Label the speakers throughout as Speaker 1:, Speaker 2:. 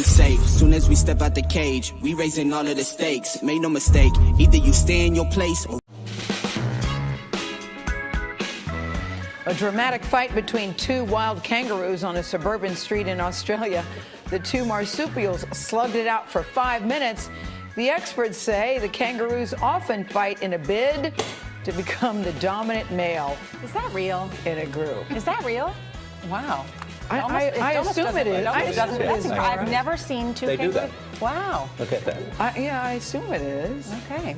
Speaker 1: safe. Soon as we step out the cage, we raising all of the stakes. Make no mistake, either you stay in your place or...
Speaker 2: A dramatic fight between two wild kangaroos on a suburban street in Australia. The two marsupials slugged it out for 5 minutes. The experts say the kangaroos often fight in a bid to become the dominant male.
Speaker 3: Is that real?
Speaker 2: In a group.
Speaker 3: Is that real?
Speaker 2: Wow. I assume it is.
Speaker 3: I've never seen two kangaroos.
Speaker 4: Do that.
Speaker 3: Wow.
Speaker 4: Look at that.
Speaker 2: Yeah, I assume it is.
Speaker 3: Okay.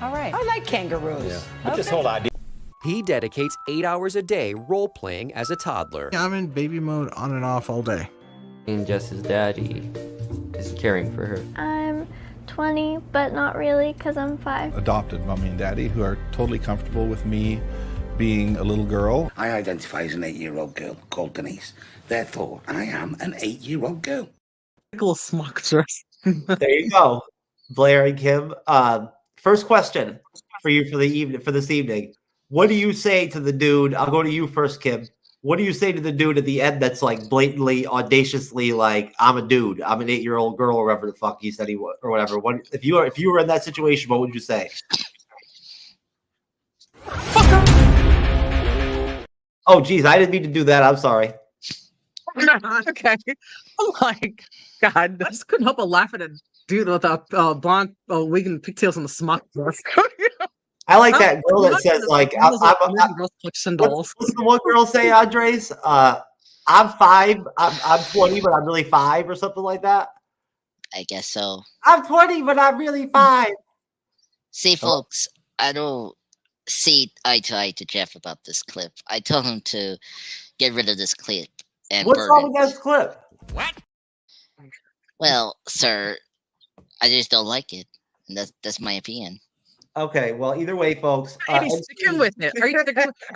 Speaker 3: All right.
Speaker 2: I like kangaroos.
Speaker 4: Yeah. But this whole idea.
Speaker 5: He dedicates 8 hours a day role-playing as a toddler.
Speaker 6: I'm in baby mode on and off all day.
Speaker 7: And just his daddy is caring for her.
Speaker 8: I'm 20, but not really because I'm 5.
Speaker 9: Adopted mommy and daddy who are totally comfortable with me being a little girl.
Speaker 10: I identify as an 8-year-old girl called Denise. Therefore, I am an 8-year-old girl.
Speaker 11: Little smock dress.
Speaker 12: There you go, Blair and Kim. First question for you for this evening. What do you say to the dude? I'll go to you first, Kim. What do you say to the dude at the end that's like blatantly, audaciously like, I'm a dude, I'm an 8-year-old girl, or whatever the fuck he said he was, or whatever? What if you were in that situation? What would you say? Oh, geez, I didn't mean to do that. I'm sorry.
Speaker 11: Okay. I'm like, God, I just couldn't help but laughing at dude with a blonde wig and pigtails and the smock dress.
Speaker 12: I like that girl that says like, what's the one girl say, Andres? I'm 5, I'm 20, but I'm really 5 or something like that.
Speaker 13: I guess so.
Speaker 12: I'm 20, but I'm really 5.
Speaker 13: See, folks, I don't see eye to eye to Jeff about this clip. I told him to get rid of this clip and
Speaker 12: what's
Speaker 13: burn
Speaker 12: wrong
Speaker 13: it.
Speaker 12: with this clip?
Speaker 13: What? Well, sir, I just don't like it. And that's my opinion.
Speaker 12: Okay, well, either way, folks.
Speaker 11: And he's sticking with it. Are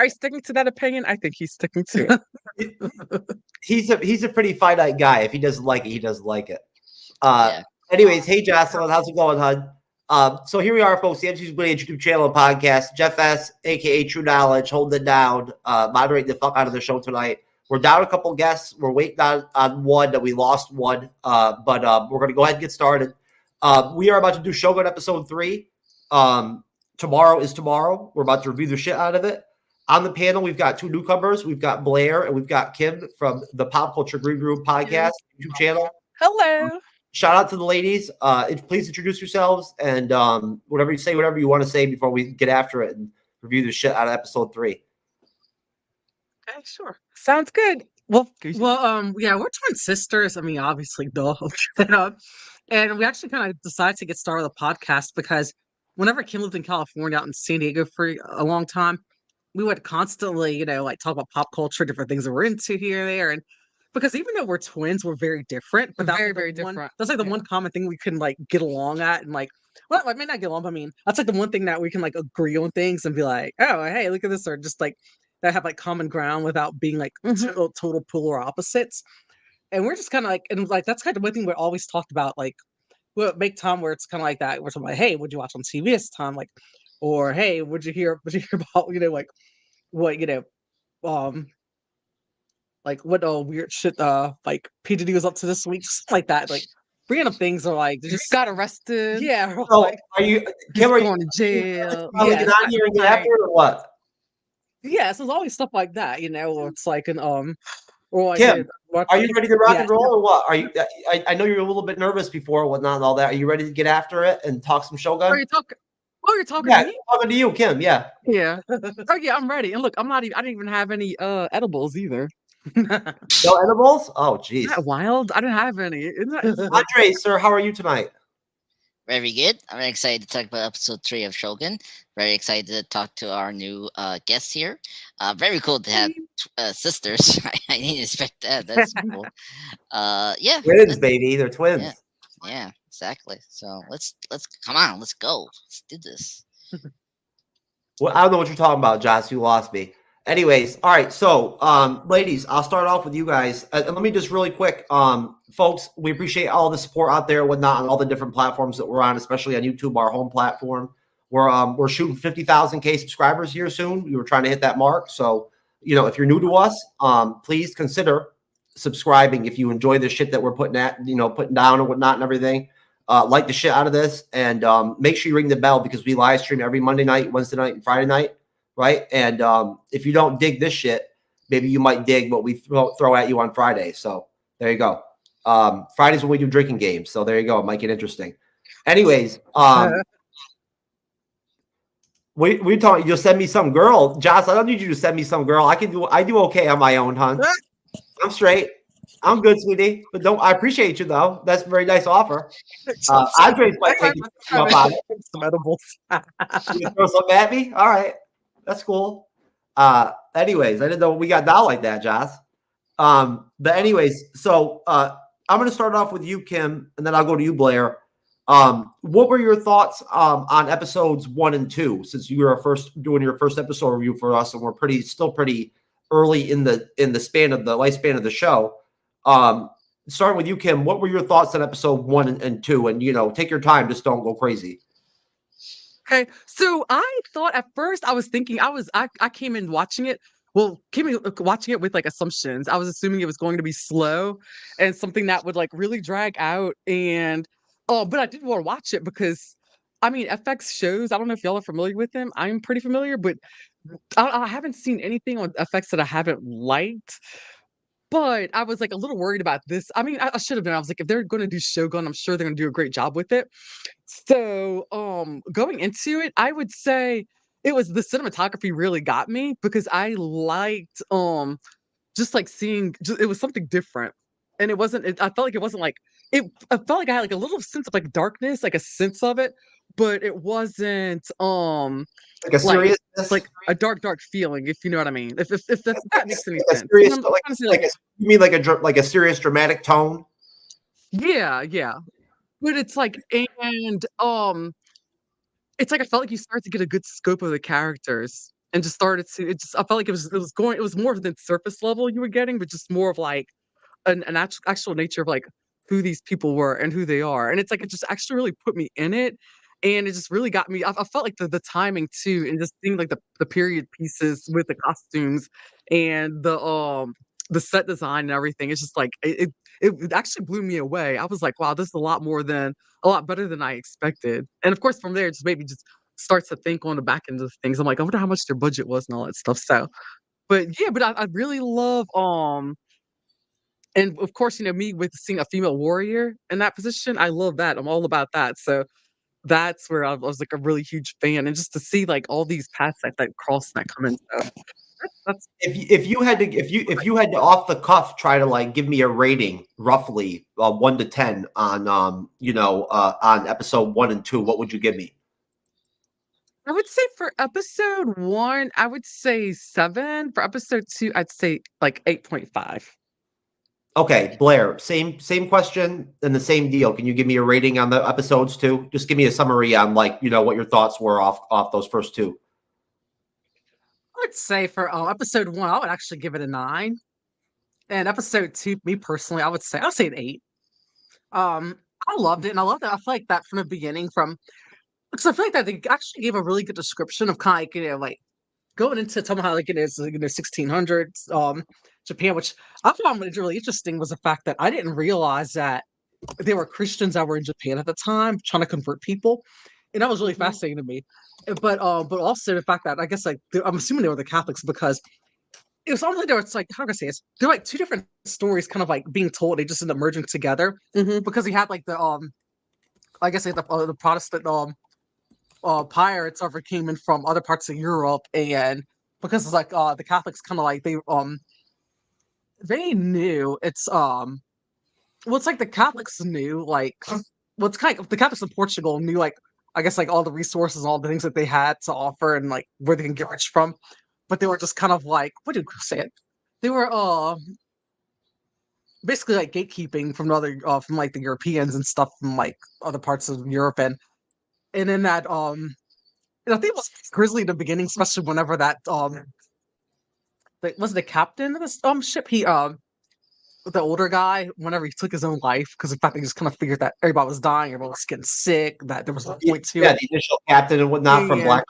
Speaker 11: you sticking to that opinion? I think he's sticking to it.
Speaker 12: He's a pretty finite guy. If he doesn't like it, he doesn't like it.
Speaker 13: Yeah.
Speaker 12: Anyways, hey, Jocelyn, how's it going, hon? So here we are, folks. The MCU'S Bleeding Edge YouTube channel and podcast. Jeff S., a.k.a. True Knowledge, holding it down, moderating the fuck out of the show tonight. We're down a couple guests. We're waiting on one that we lost one, but we're going to go ahead and get started. We are about to do Shogun episode 3. Tomorrow is tomorrow. We're about to review the shit out of it. On the panel, we've got 2 newcomers. We've got Blair and we've got Kim from the Pop Culture Green Room podcast YouTube channel.
Speaker 11: Hello.
Speaker 12: Shout out to the ladies. Please introduce yourselves and whatever you want to say before we get after it and review the shit out of episode 3.
Speaker 11: Okay, sure. Sounds good. Well, yeah, we're twin sisters. I mean, obviously, duh. And we actually kind of decided to get started with a podcast because whenever Kim lived in California, out in San Diego for a long time, we would constantly, like talk about pop culture, different things that we're into here and there. And because even though we're twins, we're very different. But that's very different. That's like the one common thing we can like get along at, and like, well, I may not get along, but I mean, that's like the one thing that we can like agree on things and be like, oh, hey, look at this, or just like that have like common ground without being like total polar opposites. And we're just kind of like, and like that's kind of one thing we always talked about, like we'll make time where it's kind of like that. We're talking about, hey, what'd you watch on TV this time? Like, or hey, what'd you hear about, like what, like what weird shit like P. Diddy was up to this week, stuff like that. Like bringing up things are like they just got arrested. Yeah.
Speaker 12: So
Speaker 11: like,
Speaker 12: are you Kim, are
Speaker 11: going to jail?
Speaker 12: Probably get on here and get after it or what?
Speaker 11: Yeah, so there's always stuff like that, or it's like an or like
Speaker 12: Kim, are you ready to rock and roll or what? Are you? I know you're a little bit nervous before and whatnot and all that. Are you ready to get after it and talk some Shogun?
Speaker 11: Are you talking? Oh, you're talking
Speaker 12: to
Speaker 11: me?
Speaker 12: Talking to you, Kim. Yeah.
Speaker 11: Yeah. Oh yeah, I'm ready. And look, I didn't even have any edibles either.
Speaker 12: No edibles? Oh, geez.
Speaker 11: Isn't that wild? I didn't have any.
Speaker 12: Andre, sir, how are you tonight?
Speaker 13: Very good. I'm excited to talk about episode 3 of Shogun. Very excited to talk to our new guests here. Very cool to have sisters. I didn't expect that. That's cool. Yeah.
Speaker 12: Twins, baby. They're twins.
Speaker 13: Yeah, exactly. So let's come on. Let's go. Let's do this.
Speaker 12: Well, I don't know what you're talking about, Josh. You lost me. Anyways, all right. So, ladies, I'll start off with you guys. And let me just really quick, folks, we appreciate all the support out there, whatnot, on all the different platforms that we're on, especially on YouTube, our home platform. We're shooting 50,000 subscribers here soon. We were trying to hit that mark. So, if you're new to us, please consider subscribing if you enjoy the shit that we're putting down and whatnot and everything. Like the shit out of this, and make sure you ring the bell because we live stream every Monday night, Wednesday night, and Friday night, right? And if you don't dig this shit, maybe you might dig what we throw at you on Friday. So there you go. Fridays when we do drinking games. So there you go. It might get interesting. Anyways, we talking. You'll send me some girl, Josh. I don't need you to send me some girl. I do okay on my own, hon. I'm straight. I'm good, sweetie. But I appreciate you though. That's a very nice offer. Andres might take you up on it.
Speaker 11: Some edibles.
Speaker 12: You throw something at me? All right, that's cool. Anyways, I didn't know we got down like that, Josh. But anyways, so I'm going to start off with you, Kim, and then I'll go to you, Blair. What were your thoughts on episodes 1 and 2? Since you were doing your first episode review for us, and we're still pretty early in the lifespan of the show. Starting with you, Kim, what were your thoughts on episode 1 and 2? And take your time, just don't go crazy.
Speaker 11: Okay, so I thought at first I was thinking I came in watching it. Well, watching it with like assumptions. I was assuming it was going to be slow and something that would like really drag out. And but I did want to watch it because I mean FX shows. I don't know if y'all are familiar with them. I'm pretty familiar, but I haven't seen anything on FX that I haven't liked. But I was like a little worried about this. I mean, I should have been. I was like, if they're going to do Shogun, I'm sure they're going to do a great job with it. So going into it, I would say it was the cinematography really got me because I liked just like seeing it was something different. And it wasn't I felt like it wasn't like it I felt like I had like a little sense of like darkness, like a sense of it, but it wasn't
Speaker 12: like a serious
Speaker 11: like a dark feeling, if you know what I mean. If that makes any sense.
Speaker 12: You mean like a serious dramatic tone?
Speaker 11: Yeah. But it's like it's like I felt like you started to get a good scope of the characters and just started to I felt like it was more than surface level you were getting, but just more of like an actual nature of like who these people were and who they are. And it's like it just actually really put me in it. And it just really got me. I felt like the timing too, and just seeing like the period pieces with the costumes and the set design and everything. It's just like it actually blew me away. I was like, wow, this is a lot better than I expected. And of course, from there, it just maybe just starts to think on the back end of things. I'm like, I wonder how much their budget was and all that stuff. So, but yeah, but I really love and of course, me with seeing a female warrior in that position, I love that. I'm all about that. So that's where I was like a really huge fan, and just to see like all these paths that cross and that come in. So that's
Speaker 12: if you had to off the cuff try to like give me a rating roughly 1 to 10 on on episode 1 and 2, what would you give me?
Speaker 11: I would say for episode 1, I would say 7. For episode 2, I'd say like 8.5.
Speaker 12: Okay, Blair, same question and the same deal. Can you give me a rating on the episodes too? Just give me a summary on like, what your thoughts were off those first 2.
Speaker 11: I would say for episode 1, I would actually give it a 9. And episode 2, me personally, I'll say an 8. I loved it, and I loved it. I feel like that from the beginning, because I feel like that they actually gave a really good description of kind of like going into talking about how like it is like in the 1600s Japan, which I found really interesting was the fact that I didn't realize that there were Christians that were in Japan at the time trying to convert people, and that was really fascinating to me. But also the fact that I guess like I'm assuming they were the Catholics because it was almost like there was like how can I say this? They're like 2 different stories kind of like being told. They just end up merging together because he had like the I guess like the Protestant pirates overcame in from other parts of Europe, and because it's like the Catholics kind of like they knew it's it's like the Catholics knew like it's kind of the Catholics in Portugal knew like I guess like all the resources, all the things that they had to offer and like where they can get rich from, but they were just kind of like what did you say it? They were basically like gatekeeping from other from like the Europeans and stuff from like other parts of Europe, and then that and I think it was grisly in the beginning, especially whenever that was the captain of this ship. He the older guy, whenever he took his own life, because in fact they just kind of figured that everybody was dying, everybody was getting sick, that there was a point to it.
Speaker 12: The initial captain and whatnot from Black.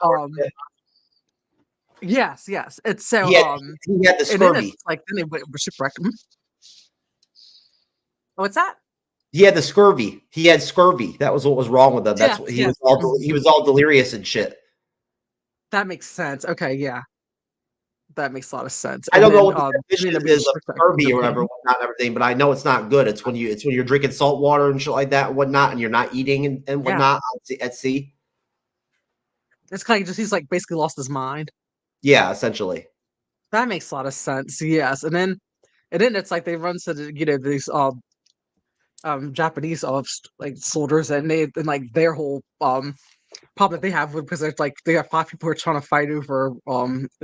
Speaker 11: Yes. It's so
Speaker 12: he had the scurvy.
Speaker 11: Then they went shipwrecked. What's that?
Speaker 12: He had the scurvy. He had scurvy. That was what was wrong with him. That's what he was all. He was all delirious and shit.
Speaker 11: That makes sense. Okay, yeah, that makes a lot of sense.
Speaker 12: I don't know what the definition is of scurvy or whatever, whatnot, and everything, but I know it's not good. It's when you're drinking salt water and shit like that, and whatnot, and you're not eating and whatnot at sea.
Speaker 11: It's kind of just he's like basically lost his mind.
Speaker 12: Yeah, essentially.
Speaker 11: That makes a lot of sense. Yes, and then it's like they run to these Japanese like soldiers, and like their whole problem that they have because there's like they have 5 people who are trying to fight over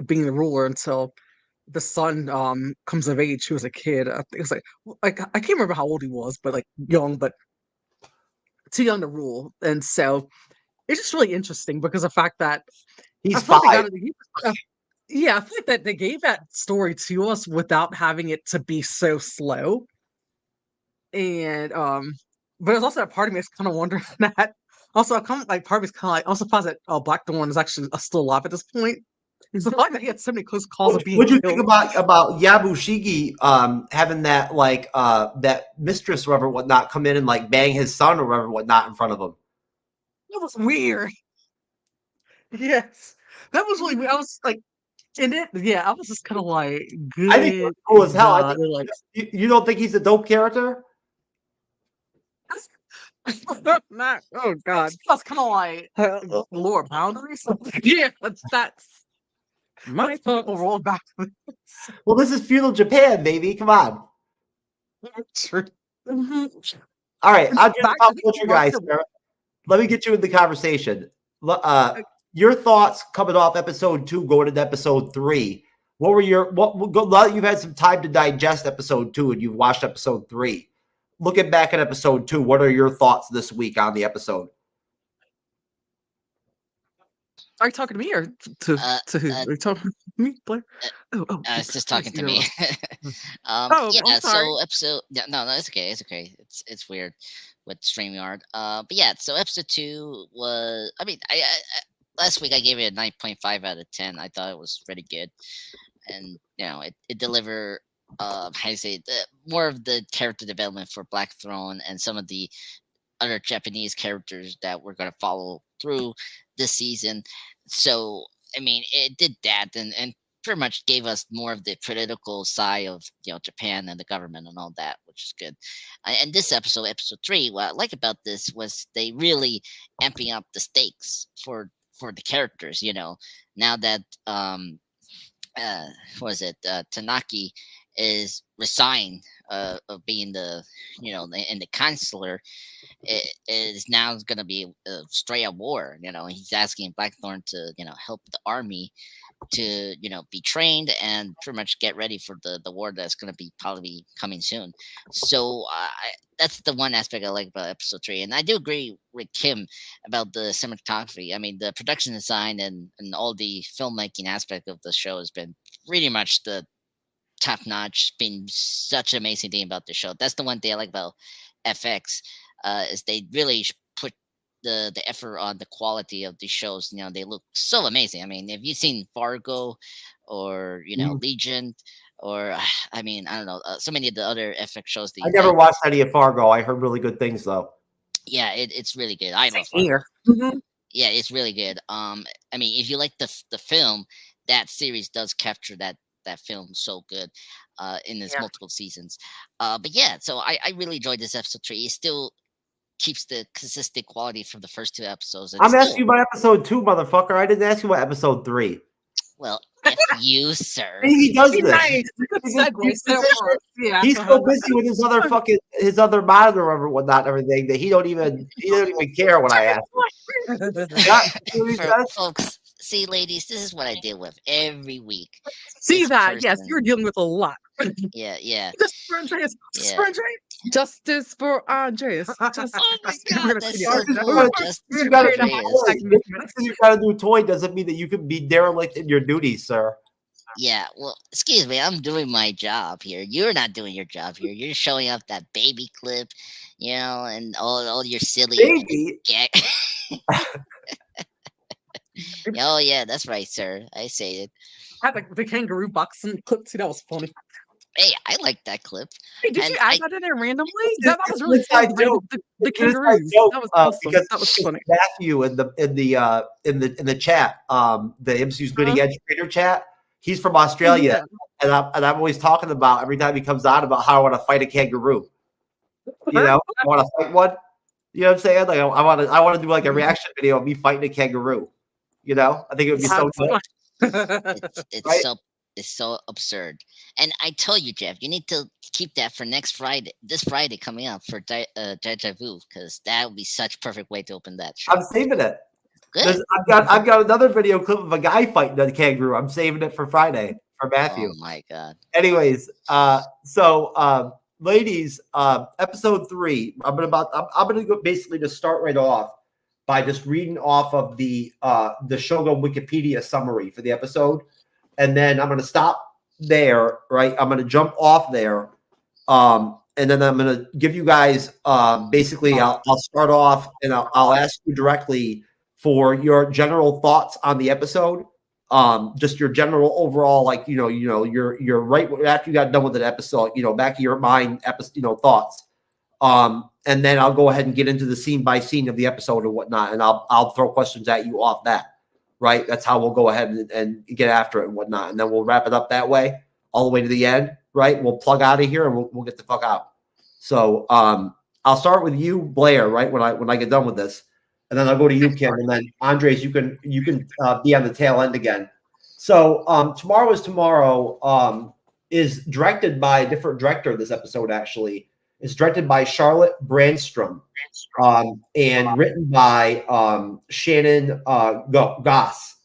Speaker 11: being the ruler until the son comes of age. Who was a kid. I think it was like I can't remember how old he was, but like young, but too young to rule. And so it's just really interesting because the fact that
Speaker 12: he's 5.
Speaker 11: Yeah, I feel like that they gave that story to us without having it to be so slow. And but there's also that part of me that's kind of wondering that. Also, part of me is kind of like also surprised that Blackthorn is actually still alive at this point. It's the fact that he had so many close calls of being
Speaker 12: What do you
Speaker 11: killed.
Speaker 12: think about Yabushiki having that like that mistress or whatever whatnot come in and like bang his son or whatever whatnot in front of him?
Speaker 11: That was weird. Yes, that was really weird. I was like, I was just kind of like, good.
Speaker 12: I think it was cool as hell. I think, like, you don't think he's a dope character?
Speaker 11: Not, oh god, that's kind of like lower boundaries. Yeah, that's my total roll back.
Speaker 12: Well, this is feudal Japan, baby. Come on.
Speaker 11: True.
Speaker 12: All right, I'll just pop culture guys. Let me get you in the conversation. Your thoughts coming off episode 2, going into episode 3. What were your now that you've had some time to digest episode 2 and you've watched episode 3? Looking back at episode 2, what are your thoughts this week on the episode?
Speaker 11: Are you talking to me or to who? Are you talking to me, Blair?
Speaker 13: It's just talking to me.
Speaker 11: I'm sorry.
Speaker 13: So episode no, it's okay. It's okay. It's weird with StreamYard. But yeah, so episode 2 was. I mean, I last week I gave it a 9.5 out of 10. I thought it was pretty good, and it delivered. How do you say more of the character development for Black Throne and some of the other Japanese characters that we're going to follow through this season. So I mean, it did that and pretty much gave us more of the political side of Japan and the government and all that, which is good. And this episode 3, what I like about this was they really amping up the stakes for the characters. Now that Tanaki is resigned of being the the counselor, it is now going to be a straight up war. He's asking Blackthorn to help the army to be trained and pretty much get ready for the war that's going to be probably coming soon. So that's the one aspect I like about episode 3, and I do agree with Kim about the cinematography. I mean, the production design and all the filmmaking aspect of the show has been pretty much the top notch. Been such an amazing thing about the show. That's the one thing I like about FX is they really put the effort on the quality of the shows. They look so amazing. I mean, have you seen Fargo or Legion or I mean, I don't know, so many of the other FX shows.
Speaker 12: I never watched any of Fargo. I heard really good things though.
Speaker 13: Yeah, it's really good. I love Fargo. Yeah, it's really good. I mean, if you like the film, that series does capture that film so good in its multiple seasons. But yeah, so I really enjoyed this episode 3. It still keeps the consistent quality from the first 2 episodes.
Speaker 12: I'm asking you about episode 2, motherfucker. I didn't ask you about episode 3.
Speaker 13: Well, F you, sir.
Speaker 12: He does this.
Speaker 11: Nice.
Speaker 12: He's so busy with his other monitor or whatnot and everything that he don't even care when I ask him.
Speaker 13: Folks, see, ladies, this is what I deal with every week.
Speaker 11: See that? Yes, you're dealing with a lot.
Speaker 13: Yeah.
Speaker 11: Justice for Andreas. Justice for Andreas. Justice for Andreas.
Speaker 13: Oh my God, that's so
Speaker 12: cool. You gotta do toy doesn't mean that you can be derelict in your duties, sir.
Speaker 13: Yeah, well, excuse me, I'm doing my job here. You're not doing your job here. You're showing off that baby clip, and all your silly
Speaker 12: baby.
Speaker 13: Oh yeah, that's right, sir. I say it.
Speaker 11: I had the kangaroo boxing clip too. That was funny.
Speaker 13: Hey, I like that clip.
Speaker 11: Hey, did
Speaker 13: And
Speaker 11: you add
Speaker 13: I-
Speaker 11: that in there randomly? That was
Speaker 12: It's
Speaker 11: really
Speaker 12: an inside
Speaker 11: funny.
Speaker 12: joke.
Speaker 11: The
Speaker 12: It's an inside
Speaker 11: kangaroos.
Speaker 12: joke,
Speaker 11: That was awesome.
Speaker 12: because
Speaker 11: That was funny.
Speaker 12: Matthew in the chat, the MCU's Bleeding Edge creator chat, he's from Australia, and I'm always talking about every time he comes on about how I want to fight a kangaroo. You know, I want to fight one. You know what I'm saying? Like I want to do like a reaction video of me fighting a kangaroo. You know, I think it would be so good.
Speaker 13: It's so absurd. And I tell you, Jeff, you need to keep that for next Friday, this Friday coming up for Deja Vu, because that would be such a perfect way to open that show.
Speaker 12: I'm saving it. I've got another video clip of a guy fighting a kangaroo. I'm saving it for Friday for Matthew.
Speaker 13: Oh my god.
Speaker 12: Anyways, ladies, episode 3. I'm gonna go basically just start right off by just reading off of the Shogun Wikipedia summary for the episode, and then I'm gonna stop there. Right, I'm gonna jump off there, and then I'm gonna give you guys basically. I'll start off and I'll ask you directly for your general thoughts on the episode. Just your general overall, like, you're right after you got done with the episode, back of your mind, thoughts. And then I'll go ahead and get into the scene by scene of the episode and whatnot. And I'll throw questions at you off that, right? That's how we'll go ahead and get after it and whatnot. And then we'll wrap it up that way all the way to the end, right? We'll plug out of here and we'll get the fuck out. So, I'll start with you, Blair, right? When I get done with this. And then I'll go to you, Kim, and then Andres, you can be on the tail end again. So Tomorrow is Tomorrow is directed by a different director. This episode actually is directed by Charlotte Brandstrom, and written by Shannon Goss.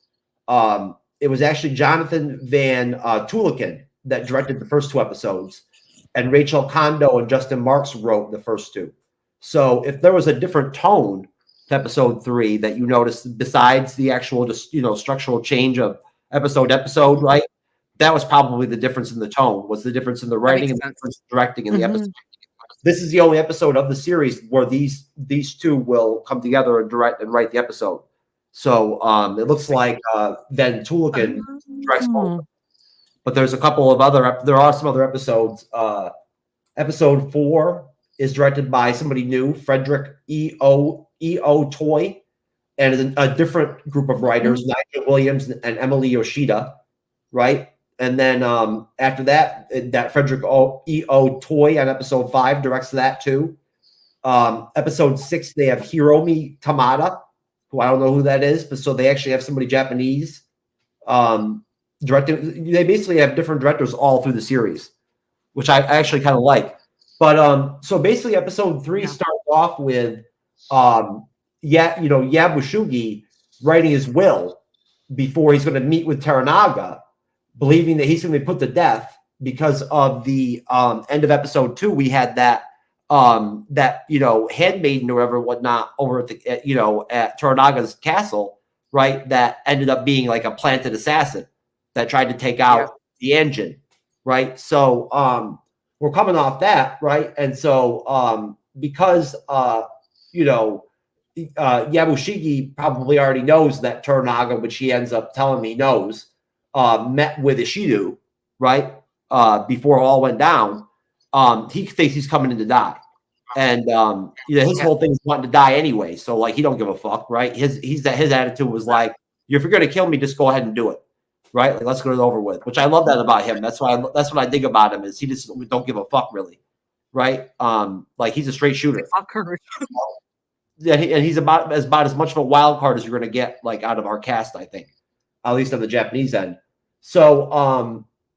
Speaker 12: It was actually Jonathan Van Tuliken that directed the first 2 episodes, and Rachel Kondo and Justin Marks wrote the first 2. So if there was a different tone to episode 3 that you noticed besides the actual just structural change of episode, right? That was probably the difference in the tone, was the difference in the writing and the difference in directing in the episode. This is the only episode of the series where these 2 will come together and direct and write the episode. So it looks like Van Tuliken directs both. But there's a couple of there are some other episodes. Episode 4 is directed by somebody new, Frederick E.O. Toy, and a different group of writers, Nigel Williams and Emily Yoshida, right? And then after that Frederick E.O. Toy on episode 5 directs that too. Episode 6, they have Hiromi Tamada, who I don't know who that is, but so they actually have somebody Japanese directing. They basically have different directors all through the series, which I actually kind of like. But so basically episode 3 starts off with Yabushugi writing his will before he's going to meet with Toranaga, believing that he's going to be put to death because of the end of episode 2. We had that handmaiden or whatever, whatnot, over at at Toranaga's castle, right? That ended up being like a planted assassin that tried to take out the engine, right? So we're coming off that, right? And so because Yabushigi probably already knows that Toranaga, which he ends up telling me knows, met with Ishido, right? Before it all went down. He thinks he's coming in to die. And his whole thing is wanting to die anyway. So like he don't give a fuck, right? His attitude was like, if you're gonna kill me, just go ahead and do it. Right? Like, let's get it over with. Which I love that about him. That's what I think about him, is he just don't give a fuck really. Right? Like he's a straight shooter. Yeah, and he's about as much of a wild card as you're going to get, like, out of our cast, I think, at least on the Japanese end. So,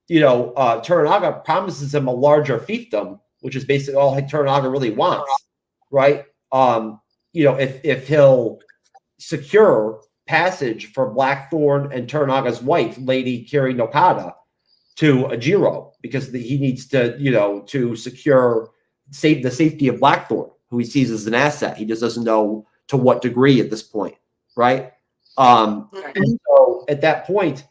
Speaker 12: Toranaga promises him a larger fiefdom, which is basically all Toranaga really wants, right? If he'll secure passage for Blackthorn and Toranaga's wife, Lady Kiri Nokada, to Ajiro, because he needs to, to save the safety of Blackthorn, who he sees as an asset. He just doesn't know to what degree at this point, right? And so at that point,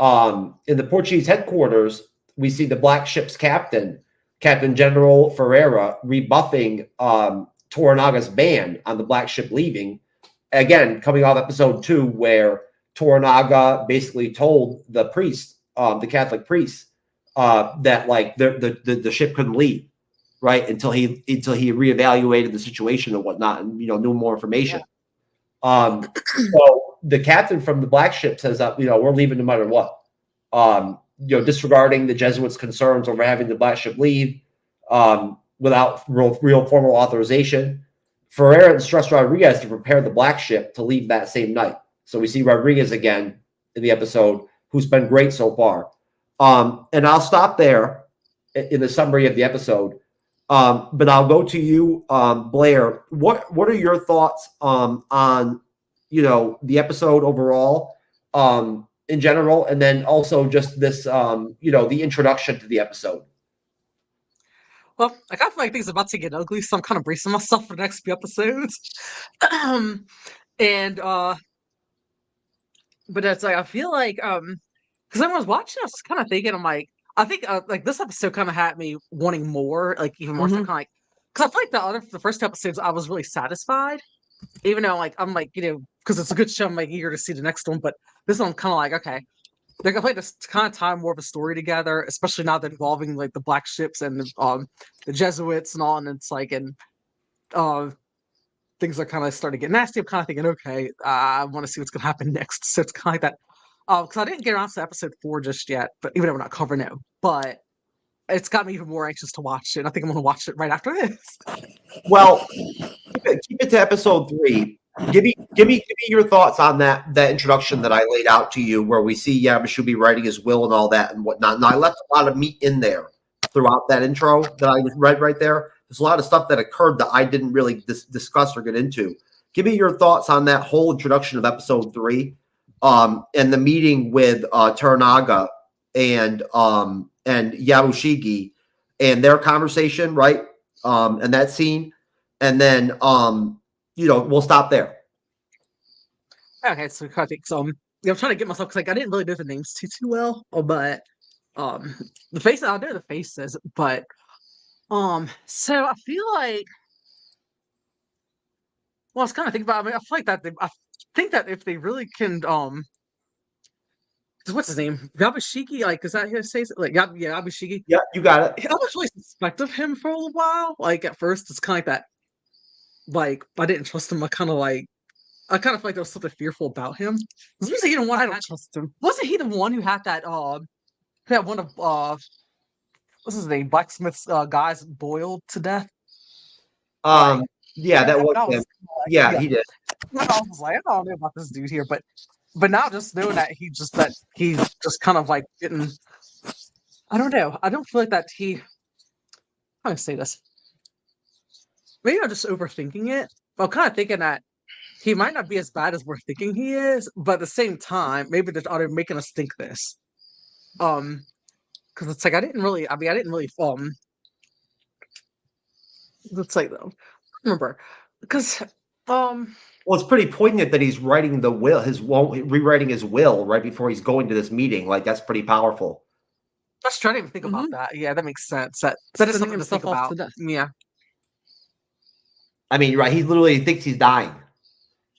Speaker 12: in the Portuguese headquarters, we see the Black Ship's captain, Captain General Ferreira, rebuffing Toranaga's ban on the Black Ship leaving. Again, coming off episode 2, where Toranaga basically told the priest, the Catholic priest, that like the ship couldn't leave, right, until he reevaluated the situation and whatnot, and knew more information. So the captain from the black ship says that we're leaving no matter what. Disregarding the Jesuits' concerns over having the black ship leave without real formal authorization. Ferreira instructs Rodriguez to prepare the black ship to leave that same night. So we see Rodriguez again in the episode, who's been great so far. And I'll stop there in the summary of the episode. But I'll go to you, Blair. What are your thoughts on the episode overall, in general, and then also just this the introduction to the episode?
Speaker 11: Well, I kind of feel like things are about to get ugly, so I'm kind of bracing myself for the next few episodes. But it's like I feel like because I was watching, I was kind of thinking, I'm like, I think like this episode kind of had me wanting more, like even more. So kind of like, because I feel like the first episodes I was really satisfied, even though like I'm like because it's a good show, I'm like eager to see the next one. But this one I'm kind of like, okay, they're gonna play this kind of time more of a story together, especially now that involving like the black ships and the Jesuits and all, and it's like things are kind of starting to get nasty. I'm kind of thinking, okay, I want to see what's gonna happen next. So it's kind of like that. Because I didn't get around to episode 4 just yet, but even though we're not covering it, but it's got me even more anxious to watch it. I think I'm going to watch it right after this.
Speaker 12: Well, keep it to episode 3. Give me your thoughts on that introduction that I laid out to you, where we see Yabashubi writing his will and all that and whatnot. Now I left a lot of meat in there throughout that intro that I read right there. There's a lot of stuff that occurred that I didn't really discuss or get into. Give me your thoughts on that whole introduction of episode 3. And the meeting with Toranaga and Yabushigi and their conversation, right? And that scene, and then we'll stop there.
Speaker 11: Okay, so I think so. I'm trying to get myself because like I didn't really know the names too well, but the faces, I know the faces, but so I feel like, well, I was kind of thinking about. I mean, I feel like that I think that if they really can, what's his name? Yabashiki, like, is that how he says it? Like, Yabashiki.
Speaker 12: Yeah, you got it.
Speaker 11: I was really suspect of him for a little while. Like, at first, it's kind of like that. Like, I didn't trust him. I kind of feel like there was something fearful about him. Was he the one? I don't trust him. Wasn't he the one who had that? That one of what's his name? Blacksmith's guys boiled to death.
Speaker 12: Yeah, that was him. Yeah, he did.
Speaker 11: I was like, I don't know about this dude here, but now just knowing that he's just kind of like getting, I don't know. I don't feel like that how do I say this? Maybe I'm just overthinking it. But I'm kind of thinking that he might not be as bad as we're thinking he is, but at the same time, maybe they're making us think this. Because it's like I didn't really. Let's say though, remember, because
Speaker 12: well, it's pretty poignant that he's writing rewriting his will right before he's going to this meeting. Like that's pretty powerful.
Speaker 11: Let's try to even think about that. Yeah, that makes sense. That is something to think about. Yeah.
Speaker 12: I mean, right? He literally thinks he's dying.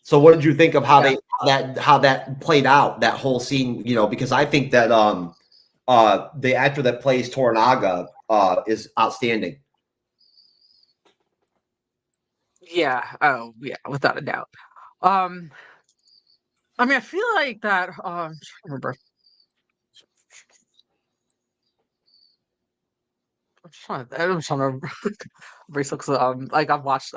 Speaker 12: So, what did you think of how that played out? That whole scene, because I think that the actor that plays Toranaga is outstanding.
Speaker 11: Yeah. Oh, yeah. Without a doubt. I mean, I feel like that. I'm trying to remember. I'm trying to brace up because like I watched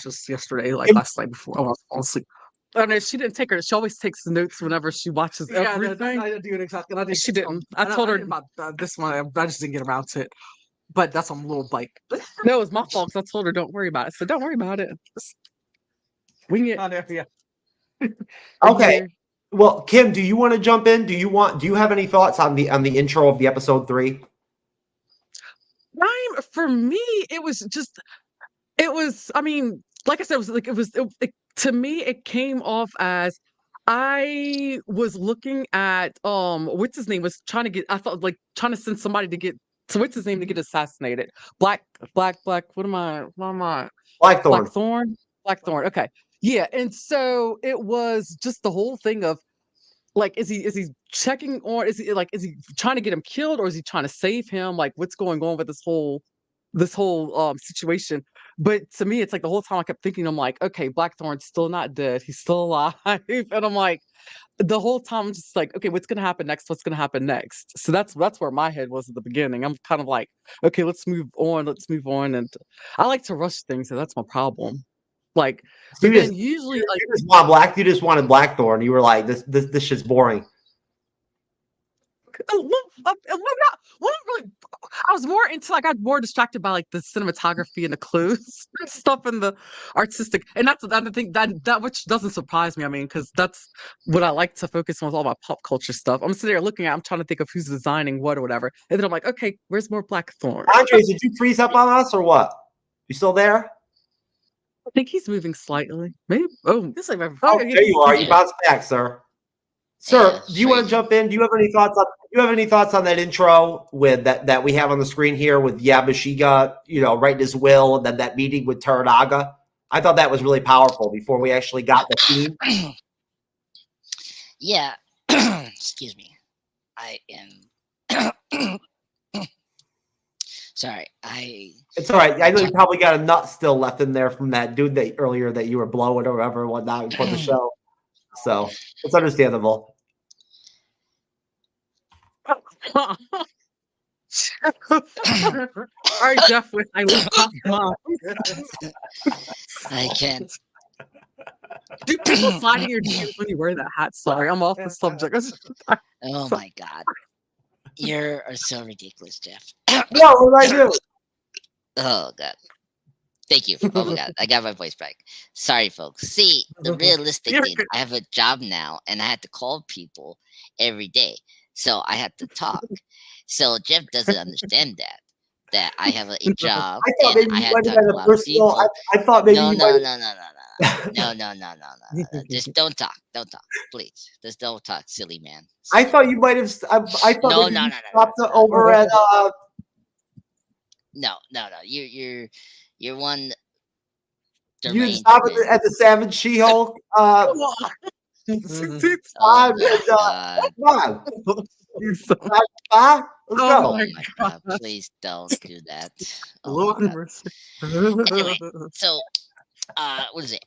Speaker 11: this yesterday, like last night before I was falling asleep. I mean, she didn't take her. She always takes notes whenever she watches everything. I do it exactly. She didn't. I told her about this one. I just didn't get around to it. But that's on a little bike. No, it was my fault because I told her don't worry about it. So don't worry about it. Wing it. Yeah.
Speaker 12: Okay. Well, Kim, do you want to jump in? Do you have any thoughts on the intro of the episode 3?
Speaker 11: For me, it was. I mean, like I said, to me, it came off as I was looking at what's his name was trying to get. I thought like trying to send somebody to get. So what's his name to get assassinated? Black. What am I?
Speaker 12: Blackthorn.
Speaker 11: Blackthorn. Okay. Yeah. And so it was just the whole thing of like, is he checking on? Is he trying to get him killed, or is he trying to save him? Like, what's going on with this whole situation? But to me, it's like the whole time I kept thinking, I'm like, okay, Blackthorn's still not dead. He's still alive, and I'm like, the whole time, I'm just like, okay, what's gonna happen next? What's gonna happen next? So that's where my head was at the beginning. I'm kind of like, okay, let's move on, and I like to rush things, so that's my problem. Like,
Speaker 12: So
Speaker 11: but then usually, like,
Speaker 12: you just wanted Blackthorn. You were like, this shit's boring.
Speaker 11: I was more into, like, I got more distracted by, like, the cinematography and the clues and stuff and the artistic, and that's the thing that which doesn't surprise me. I mean, because that's what I like to focus on with all my pop culture stuff. I'm sitting there looking at, I'm trying to think of who's designing what or whatever, and then I'm like, okay, where's more Blackthorn?
Speaker 12: Andre, did you freeze up on us or what? You still there?
Speaker 11: I think he's moving slightly. Maybe. Oh, this like
Speaker 12: oh, there you are. You bounced back, sir. Sir, do you want to jump in? Do you have any thoughts on that intro with that we have on the screen here with Yabashiga, writing his will, and then that meeting with Toranaga? I thought that was really powerful before we actually got the theme.
Speaker 13: Yeah. Excuse me. I am sorry.
Speaker 12: It's all right. I know you probably got a nut still left in there from that dude that earlier that you were blowing or whatever and whatnot before the show. So it's understandable.
Speaker 11: All right, Jeff.
Speaker 13: I can't.
Speaker 11: Do people slide in your DMs when you wear that hat? Sorry, I'm off the subject.
Speaker 13: Oh my God, you're so ridiculous, Jeff.
Speaker 12: No, what did I do?
Speaker 13: Oh God. Thank you. Oh my God, I got my voice back. Sorry, folks. See, the realistic thing, I have a job now, and I had to call people every day, so I had to talk. So Jeff doesn't understand that I have a job.
Speaker 12: I thought maybe you might have had a personal. I thought maybe
Speaker 13: No. Just don't talk, please. Just don't talk, silly man.
Speaker 12: I thought you might have. I thought
Speaker 13: no.
Speaker 12: Stopped over at.
Speaker 13: No. You're one.
Speaker 12: You didn't stop at the Savage She-Hulk. Come on. Let's go.
Speaker 13: Oh my God! Please don't do that. Oh anyway, so what is it?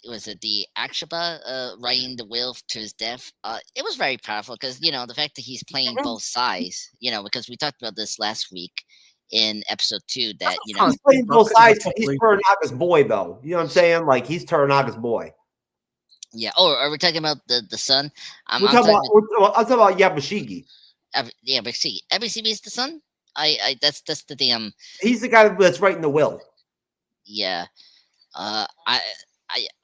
Speaker 13: Was it the Akshaba writing the will to his death? It was very powerful because the fact that he's playing both sides. Because we talked about this last week in episode 2 that
Speaker 12: he's playing both sides. He's Toranaga's boy, though. You know what I'm saying? Like he's Toranaga's boy.
Speaker 13: Yeah. Oh, are we talking about the son?
Speaker 12: I'm talking about Yabashigi.
Speaker 13: Yabashigi is the son. That's the thing.
Speaker 12: He's the guy that's writing the will.
Speaker 13: Yeah. I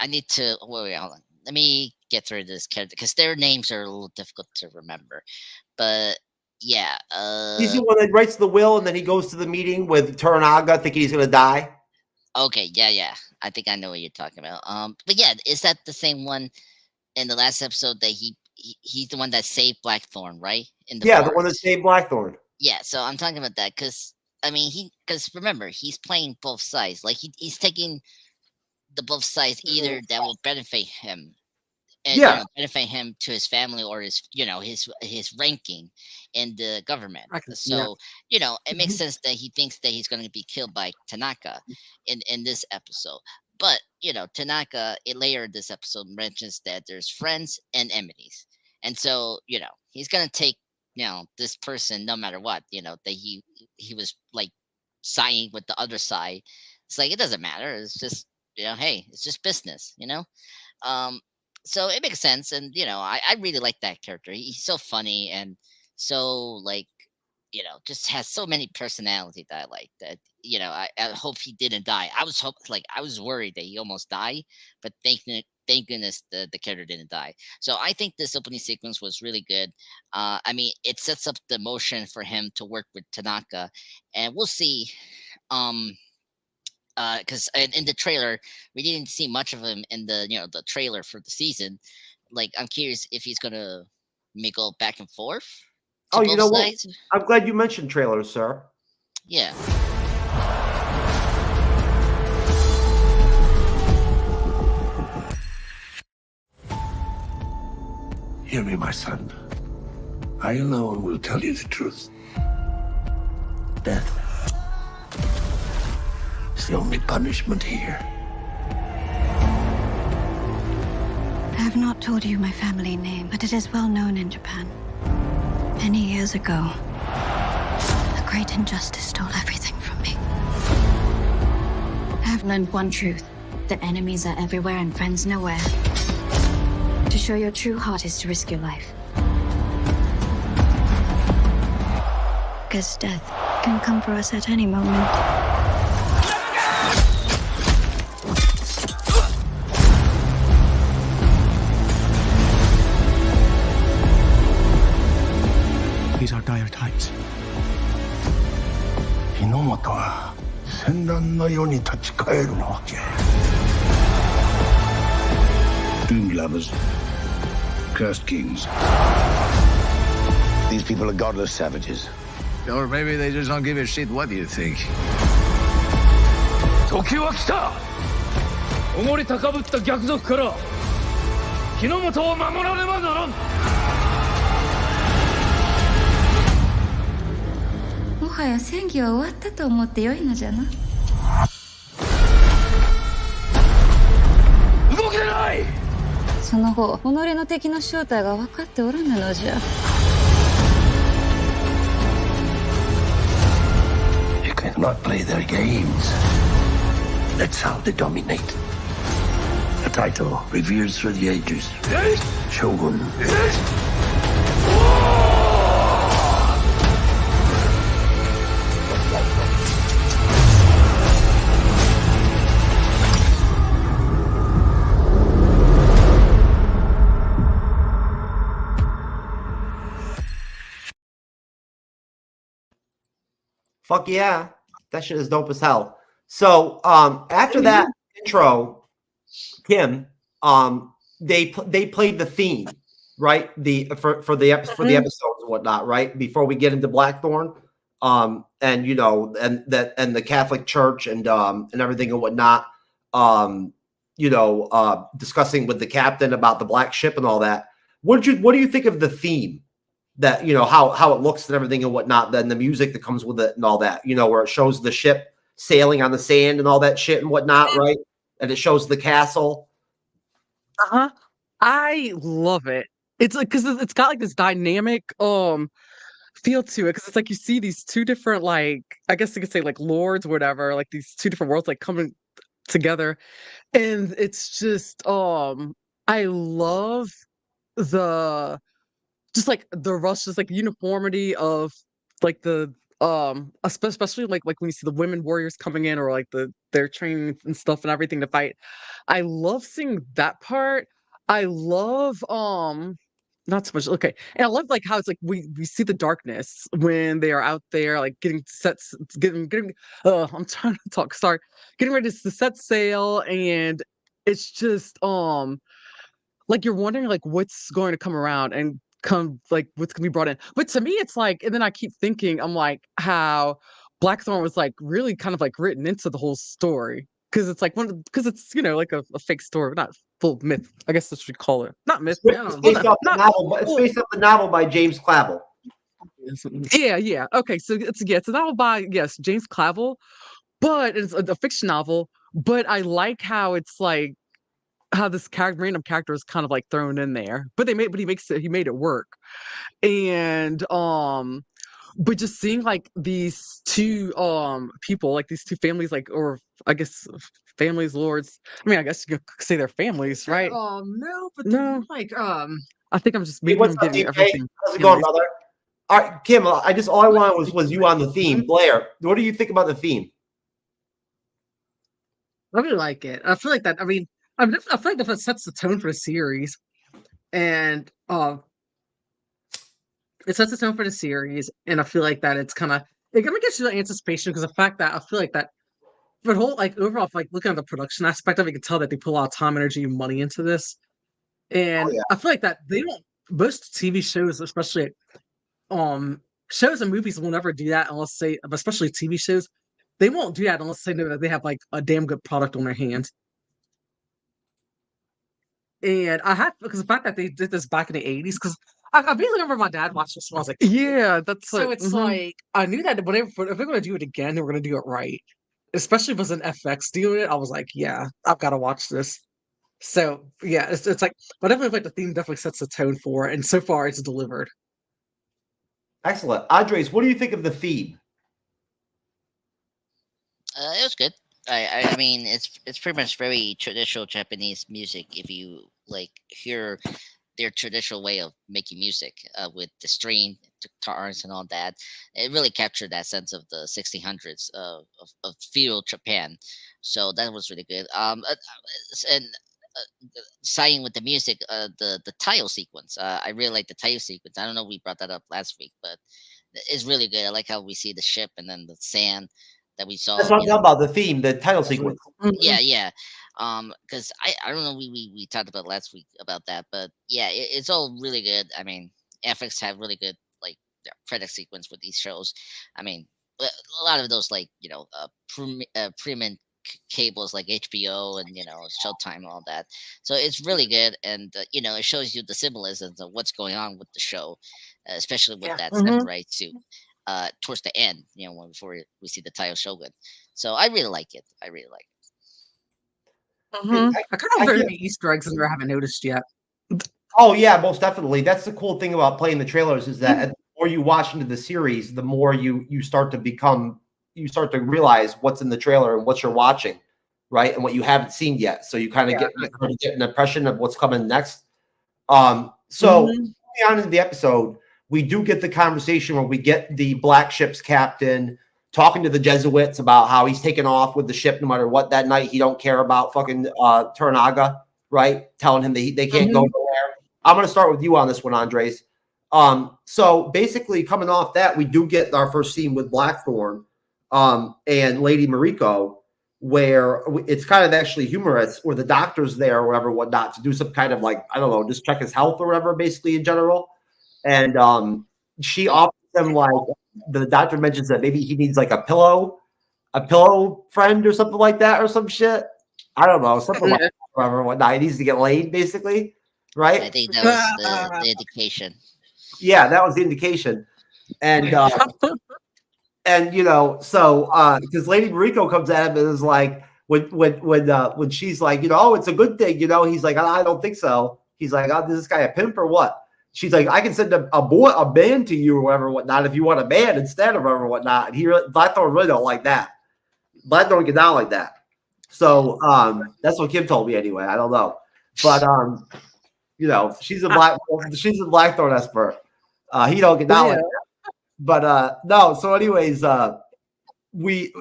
Speaker 13: need to. Wait, hold on. Let me get through this character because their names are a little difficult to remember. But yeah.
Speaker 12: He's the one that writes the will, and then he goes to the meeting with Toranaga, thinking he's gonna die.
Speaker 13: Okay, yeah. I think I know what you're talking about. But yeah, is that the same one in the last episode that he's the one that saved Blackthorn, right?
Speaker 12: The one that saved Blackthorn.
Speaker 13: Yeah, so I'm talking about that because remember he's playing both sides. Like he's taking the both sides either that will benefit him and benefit him to his family or his his ranking in the government. So it makes sense that he thinks that he's going to be killed by Tanaka in this episode. But Tanaka later this episode mentions that there's friends and enemies, and so he's going to take this person no matter what. That he was like siding with the other side. It's like it doesn't matter. It's just hey, it's just business. So it makes sense, and I really like that character. He's so funny and so just has so many personality that I like. That I hope he didn't die. I was worried that he almost died, but thank goodness the character didn't die. So I think this opening sequence was really good. It sets up the motion for him to work with Tanaka, and we'll see. Because in the trailer we didn't see much of him in the trailer for the season. Like I'm curious if he's gonna go back and forth.
Speaker 12: Oh, you know what? I'm glad you mentioned trailers, sir.
Speaker 13: Yeah.
Speaker 10: Hear me, my son. I alone will tell you the truth. Death is the only punishment here.
Speaker 4: I have not told you my family name, but it is well known in Japan. Many years ago, a great injustice stole everything from me. I have learned one truth, that enemies are everywhere and friends nowhere. To show your true heart is to risk your life. Because death can come for us at any moment.
Speaker 6: These are dire times.
Speaker 10: 日の本は戦乱の世に立ち返るわけ。Doom lovers, cursed kings. These people are godless savages. Or maybe they just don't give a shit what you think.
Speaker 14: 時は来た。おごり高ぶった逆賊から日の本を守らねばならん。
Speaker 4: もはや戦議は終わったと思ってよいのじゃな。
Speaker 14: 動きでない。
Speaker 4: その後、己の敵の正体が分かっておらぬのじゃ。
Speaker 10: You cannot play their games. That's how they dominate. A title revered through the ages. Shogun.
Speaker 12: Fuck yeah. That shit is dope as hell. So after that intro, Kim, they played the theme, right? For the episodes and whatnot, right? Before we get into Blackthorn. And you know, and the Catholic Church and everything and whatnot. Discussing with the captain about the black ship and all that. What do you think of the theme? That, you know, how it looks and everything and whatnot, then the music that comes with it and all that, you know, where it shows the ship sailing on the sand and all that shit and whatnot, right? And it shows the castle.
Speaker 11: I love it. It's like, because it's got like this dynamic feel to it, because it's like you see these two different, like, I guess you could say like lords or whatever, like these two different worlds like coming together, and it's just I love the just like the rush, just like uniformity of like the especially like when you see the women warriors coming in, or like their training and stuff and everything to fight. I love seeing that part. I love not so much, okay, and I love like how it's like we see the darkness when they are out there like getting I'm trying to talk, sorry, getting ready to set sail, and it's just like you're wondering like what's going to come around and come, like what's gonna be brought in. But to me it's like, and then I keep thinking, I'm like, how Blackthorn was like really kind of like written into the whole story, because it's like because it's, you know, like a fake story, not full myth, I guess that's what you call it, not myth.
Speaker 12: It's based off the novel by James Clavell.
Speaker 11: Yeah, okay, so it's a novel by, yes, James Clavell, but it's a fiction novel. But I like how it's like how this random character is kind of like thrown in there, but he made it work. And but just seeing like these two people, like these two families, like, or I guess families, lords, I mean, I guess you could say they're families, right? No, but no, like I think I'm just maybe I'm getting everything.
Speaker 12: How's it going, brother? All right, Kim, all I wanted was you on the theme. Blair, what do you think about the theme?
Speaker 11: I really like it. I feel like that, I mean, I feel like that sets the tone for the series, and it sets the tone for the series, and I feel like that it's kind of, it kind of gets you the anticipation, because the fact that I feel like that for the whole, like, overall, like looking at the production aspect of it, you can tell that they put a lot of time, energy, and money into this, and I feel like that they don't, most TV shows, especially shows and movies, will never do that unless especially TV shows, they won't do that unless they know that they have like a damn good product on their hands. And I had because the fact that they did this back in the 80s, because I really remember my dad watched this when I was like,
Speaker 15: Yeah, that's
Speaker 11: so it's like I knew that if they're gonna do it again, they were gonna do it right. Especially if it was an FX doing it, I was like, yeah, I've got to watch this. So yeah, it's like, but I definitely like the theme definitely sets the tone for it, and so far it's delivered.
Speaker 12: Excellent. Andres, what do you think of the theme?
Speaker 13: It was good. I mean, it's pretty much very traditional Japanese music. If you like hear their traditional way of making music with the string guitars and all that, it really captured that sense of the 1600s of feudal Japan. So that was really good. And siding with the music, the tile sequence. I really like the tile sequence. I don't know if we brought that up last week, but it's really good. I like how we see the ship and then the sand that we saw.
Speaker 12: That's what I'm talking about, the theme, the title sequence.
Speaker 13: Yeah. Because I don't know, we talked about last week about that, but yeah, it's all really good. I mean, FX have really good like credit sequence with these shows. I mean, a lot of those like premium cables like HBO and Showtime and all that. So it's really good, and it shows you the symbolisms of what's going on with the show, especially with that samurai suit. Towards the end, before we see the title Shogun. So I really like it. I
Speaker 11: kind of very many Easter eggs in there I haven't noticed yet.
Speaker 12: Oh yeah, most definitely. That's the cool thing about playing the trailers is that the more you watch into the series, the more you start to realize what's in the trailer and what you're watching, right? And what you haven't seen yet. So you kind of get an impression of what's coming next. So moving on in the episode, we do get the conversation where we get the Black Ship's captain talking to the Jesuits about how he's taken off with the ship no matter what that night. He don't care about fucking Toranaga, right? Telling him they can't go nowhere. I'm going to start with you on this one, Andres. So basically coming off that, we do get our first scene with Blackthorn and Lady Mariko, where it's kind of actually humorous, where the doctor's there or whatever, whatnot, to do some kind of like, I don't know, just check his health or whatever, basically in general. And she offers him, like, the doctor mentions that maybe he needs like a pillow friend or something like that or some shit. I don't know, something like that, whatever, whatnot. He needs to get laid, basically, right?
Speaker 13: I think that was the indication.
Speaker 12: Yeah, that was the indication. And and so because Lady Mariko comes at him and is like, when she's like, oh, it's a good thing, he's like, I don't think so. He's like, oh, is this guy a pimp or what? She's like, I can send a man to you or whatever, whatnot, if you want a man instead of whatever, whatnot. And Blackthorn really don't like that. Blackthorn get down like that. So that's what Kim told me anyway. I don't know, but she's a Blackthorn expert. He don't get down like that. But no. So anyways, we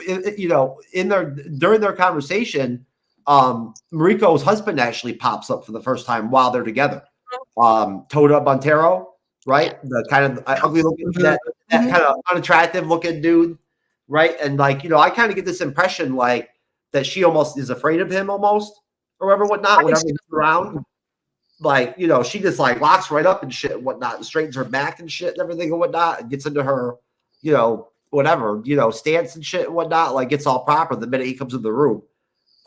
Speaker 12: during their conversation, Mariko's husband actually pops up for the first time while they're together. Toda Montero, right? The kind of ugly looking, that kind of unattractive looking dude, right? And like, I kind of get this impression like that she almost is afraid of him almost, or whatever, whatnot, whenever he's around. Like, she just like locks right up and shit and whatnot, and straightens her back and shit and everything and whatnot, and gets into her, whatever, stance and shit and whatnot, like it's all proper the minute he comes in the room.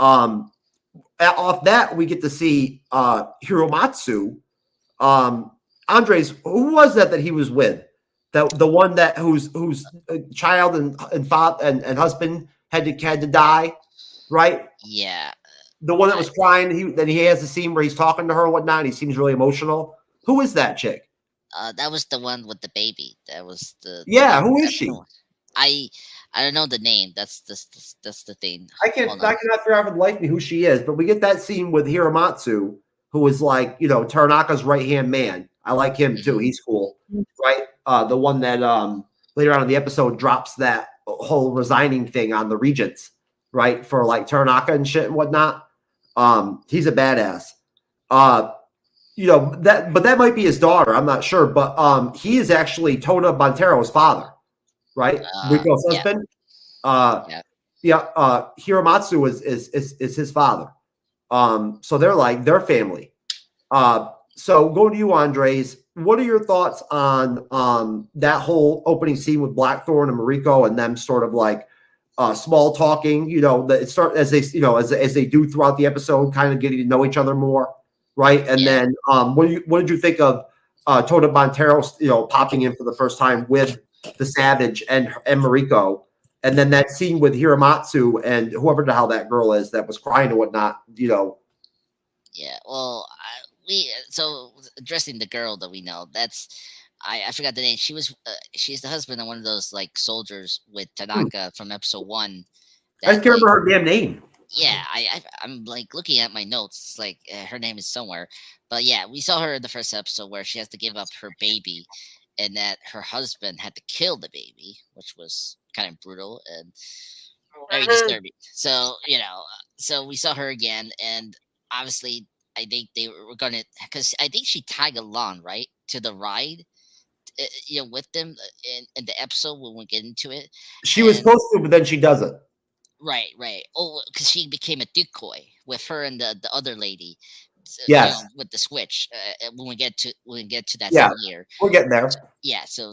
Speaker 12: Off that, we get to see Hiromatsu. Andres, who was that he was with? The one that whose child and father and husband had to die, right?
Speaker 13: Yeah.
Speaker 12: The one that was crying. He has the scene where he's talking to her and whatnot. And he seems really emotional. Who is that chick?
Speaker 13: That was the one with the baby. That was
Speaker 12: who is she?
Speaker 13: I don't know the name. That's the thing.
Speaker 12: I cannot figure out for the life of me who she is. But we get that scene with Hiromatsu, who is like, Taranaka's right-hand man. I like him too. He's cool, right? The one that later on in the episode drops that whole resigning thing on the regents, right? For like Taranaka and shit and whatnot. He's a badass. But that might be his daughter. I'm not sure. But he is actually Toda Montero's father, right? Riko's husband. Hiromatsu is his father. So they're family. So going to you, Andres, what are your thoughts on that whole opening scene with Blackthorn and Mariko and them sort of like small talking, it start as they, as they do throughout the episode, kind of getting to know each other more, right? And then what did you think of Toto Montero, popping in for the first time with the Savage and Mariko? And then that scene with Hiramatsu and whoever the hell that girl is that was crying and whatnot,
Speaker 13: Yeah, well, so addressing the girl that we know, I forgot the name. She's the husband of one of those like soldiers with Tanaka from episode 1.
Speaker 12: I just can't remember her damn name.
Speaker 13: Yeah, I'm like looking at my notes, like her name is somewhere. But yeah, we saw her in the first episode where she has to give up her baby, and that her husband had to kill the baby, which was kind of brutal and very disturbing. So so we saw her again, and obviously I think they were gonna, because I think she tagged along right to the ride, with them in the episode when we get into it.
Speaker 12: She was supposed to, but then she doesn't.
Speaker 13: Right. Oh, because she became a decoy with her and the other lady.
Speaker 12: Yes.
Speaker 13: With the switch. When we get to that
Speaker 12: Yeah,
Speaker 13: scene here,
Speaker 12: we're getting there.
Speaker 13: Yeah. So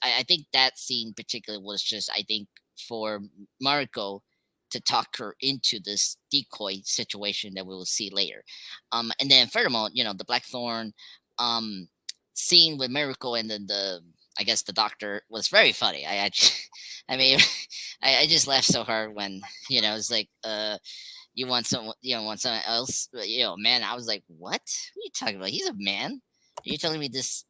Speaker 13: I think that scene particularly was just, I think, for Mariko to talk her into this decoy situation that we will see later. And then furthermore, the Blackthorn scene with Mariko and then I guess the doctor was very funny. I just laughed so hard when it's like you want someone else, man. I was like, what are you talking about? He's a man. Are you telling me this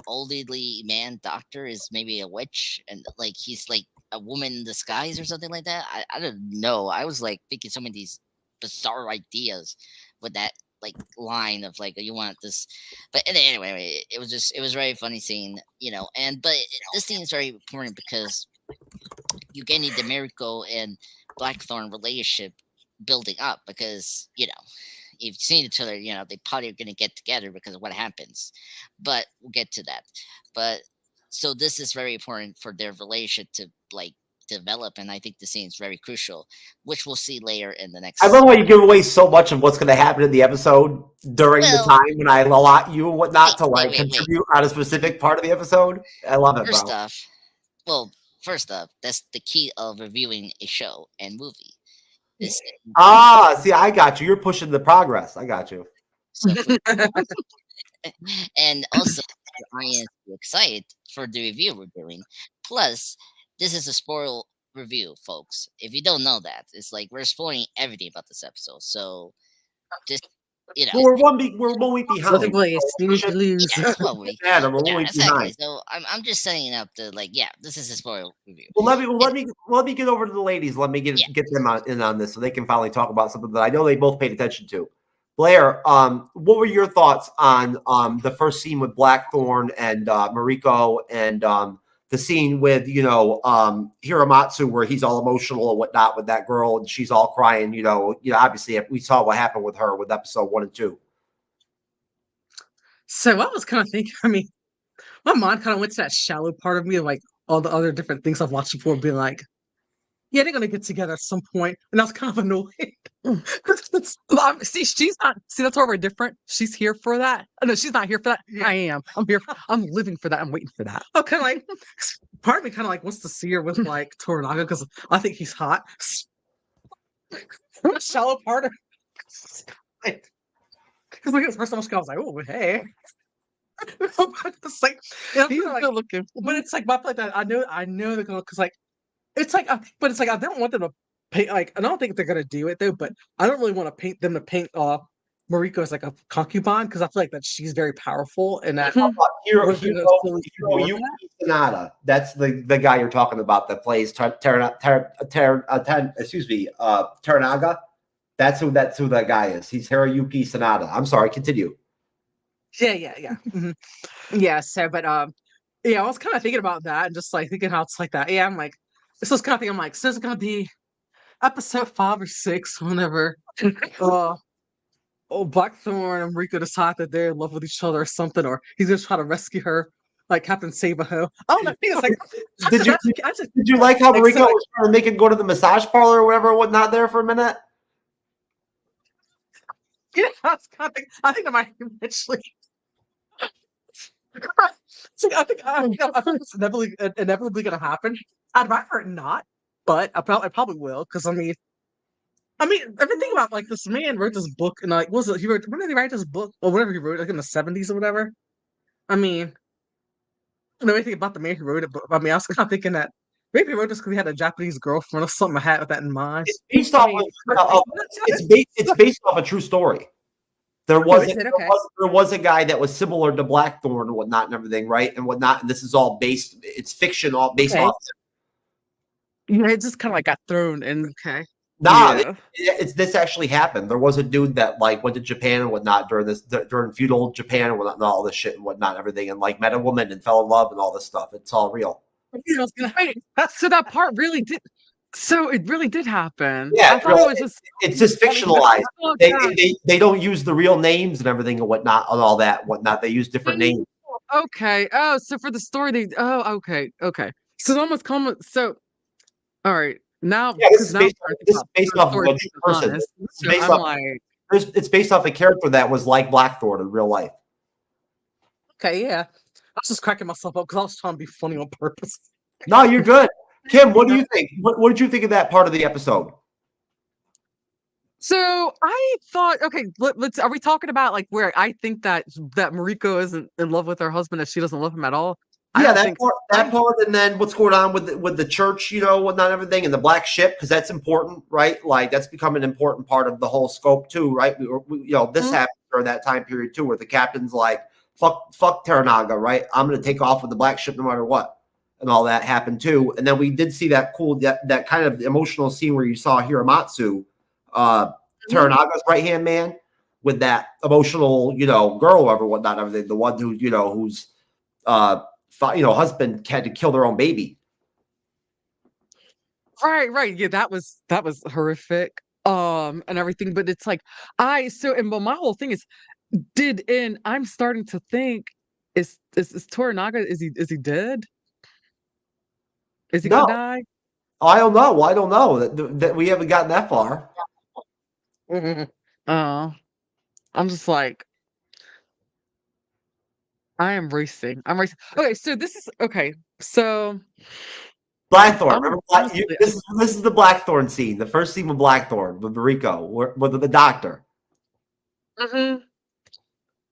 Speaker 13: elderly man doctor is maybe a witch and like he's like a woman in disguise or something like that? I don't know. I was like thinking so many of these bizarre ideas with that like line of like you want this, but anyway, it was very funny scene, but this scene is very important because you get the Mariko and Blackthorn relationship building up because you've seen each other, they probably are going to get together because of what happens, but we'll get to that. But so this is very important for their relationship to like develop, and I think the scene is very crucial, which we'll see later in the next.
Speaker 12: I love how you give away so much of what's going to happen in the episode during the time when I allot you and whatnot to contribute on a specific part of the episode. I love it.
Speaker 13: First off, that's the key of reviewing a show and movie.
Speaker 12: See, I got you. You're pushing the progress. I got you.
Speaker 13: And also, I am excited for the review we're doing. Plus, this is a spoil review, folks. If you don't know that, it's like we're spoiling everything about this episode. So, just
Speaker 12: we're one week behind.
Speaker 13: That's what we.
Speaker 12: Adam, we're 1 week behind.
Speaker 13: So I'm just setting up the this is a spoil review.
Speaker 12: Well, let me get over to the ladies. Let me get them in on this so they can finally talk about something that I know they both paid attention to. Blair, what were your thoughts on the first scene with Blackthorn and Mariko and the scene with Hiramatsu where he's all emotional and whatnot with that girl and she's all crying? Obviously we saw what happened with her with episode 1 and 2.
Speaker 11: So I was kind of thinking. I mean, my mind kind of went to that shallow part of me of like all the other different things I've watched before, being like, yeah, they're gonna get together at some point, and I was kind of annoyed. See, she's not. See, that's why we're different. She's here for that. Oh, no, she's not here for that. Yeah. I am. I'm here. I'm living for that. I'm waiting for that. Okay, like part of me kind of like wants to see her with like Toranaga because I think he's hot. A shallow part of because like the first time I was like, oh hey. It's like he's like, good looking, but it's like my play that I know they're gonna because like. It's like, but it's like I don't want them to paint. Like I don't think they're gonna do it though. But I don't really want to paint Mariko as like a concubine because I feel like that she's very powerful and that.
Speaker 12: Yuki Sanada. That's the guy you're talking about that plays Teranaga. That's who that guy is. He's Hiroyuki Sanada. I'm sorry. Continue.
Speaker 11: Yeah. Mm-hmm. Yeah. So, but I was kind of thinking about that and just like thinking how it's like that. Yeah, I'm like. So it's kind of thing. I'm like, so it's gonna be episode 5 or 6, whenever Blackthorn and Mariko decide that they're in love with each other or something, or he's gonna try to rescue her, like Captain Sabaho. Oh no, like,
Speaker 12: did you like how Mariko was trying to make him go to the massage parlor or whatever, whatnot there for a minute?
Speaker 11: Yeah, I think I might eventually. So I think it's inevitably going to happen. I'd rather it not, but I probably will because I mean, I mean, everything about like this man wrote this book and like was it he wrote when did he write this book or whatever he wrote like in the 70s or whatever? I mean, I don't know anything about the man who wrote it, but I mean, I was kind of thinking that maybe he wrote this because he had a Japanese girlfriend or something. I had with that in mind.
Speaker 12: It's based off it's based off a true story. There was there was a guy that was similar to Blackthorn and whatnot and everything, right? And whatnot. And this is all based. It's fiction, all based off.
Speaker 11: Yeah, it just kind of like got thrown in. Okay.
Speaker 12: Nah, it's this actually happened. There was a dude that like went to Japan and whatnot during feudal Japan and whatnot, and all this shit and whatnot, and everything, and like met a woman and fell in love and all this stuff. It's all real.
Speaker 11: So that part really did. So it really did happen.
Speaker 12: Yeah,
Speaker 11: I thought it was just.
Speaker 12: It's just fictionalized. They don't use the real names and everything and whatnot and all that and whatnot. They use different names.
Speaker 11: Okay. Oh, so for the story, they. Oh, okay. Okay. So almost come. So, all right. Now,
Speaker 12: yeah, this is based off of a
Speaker 11: true
Speaker 12: person. It's based off a character that was like Blackthorn in real life.
Speaker 11: Okay, yeah. I was just cracking myself up because I was trying to be funny on purpose.
Speaker 12: No, you're good. Kim, what do you think? What did you think of that part of the episode?
Speaker 11: So I thought, okay, let's. Are we talking about like where I think that Mariko isn't in love with her husband and she doesn't love him at all?
Speaker 12: Yeah, that part, and then what's going on with the church, you know, whatnot, everything, and the black ship, because that's important, right? Like that's become an important part of the whole scope too, right? This happened during that time period too, where the captain's like, "Fuck Teranaga," right? I'm gonna take off with the black ship no matter what, and all that happened too. And then we did see that cool, that kind of emotional scene where you saw Hiramatsu, Teranaga's right hand man, with that emotional, girl or whatnot, everything. The one who, who's husband had to kill their own baby.
Speaker 11: Right. Yeah, that was horrific. And everything. But it's like but my whole thing is I'm starting to think is Toranaga, is he dead? Is he gonna die?
Speaker 12: I don't know. That we haven't gotten that far.
Speaker 11: I'm just like I'm racing. Okay, so this is okay. So
Speaker 12: Blackthorn. Remember, this is the Blackthorn scene. The first scene with Blackthorn with Mariko, with the doctor.
Speaker 11: All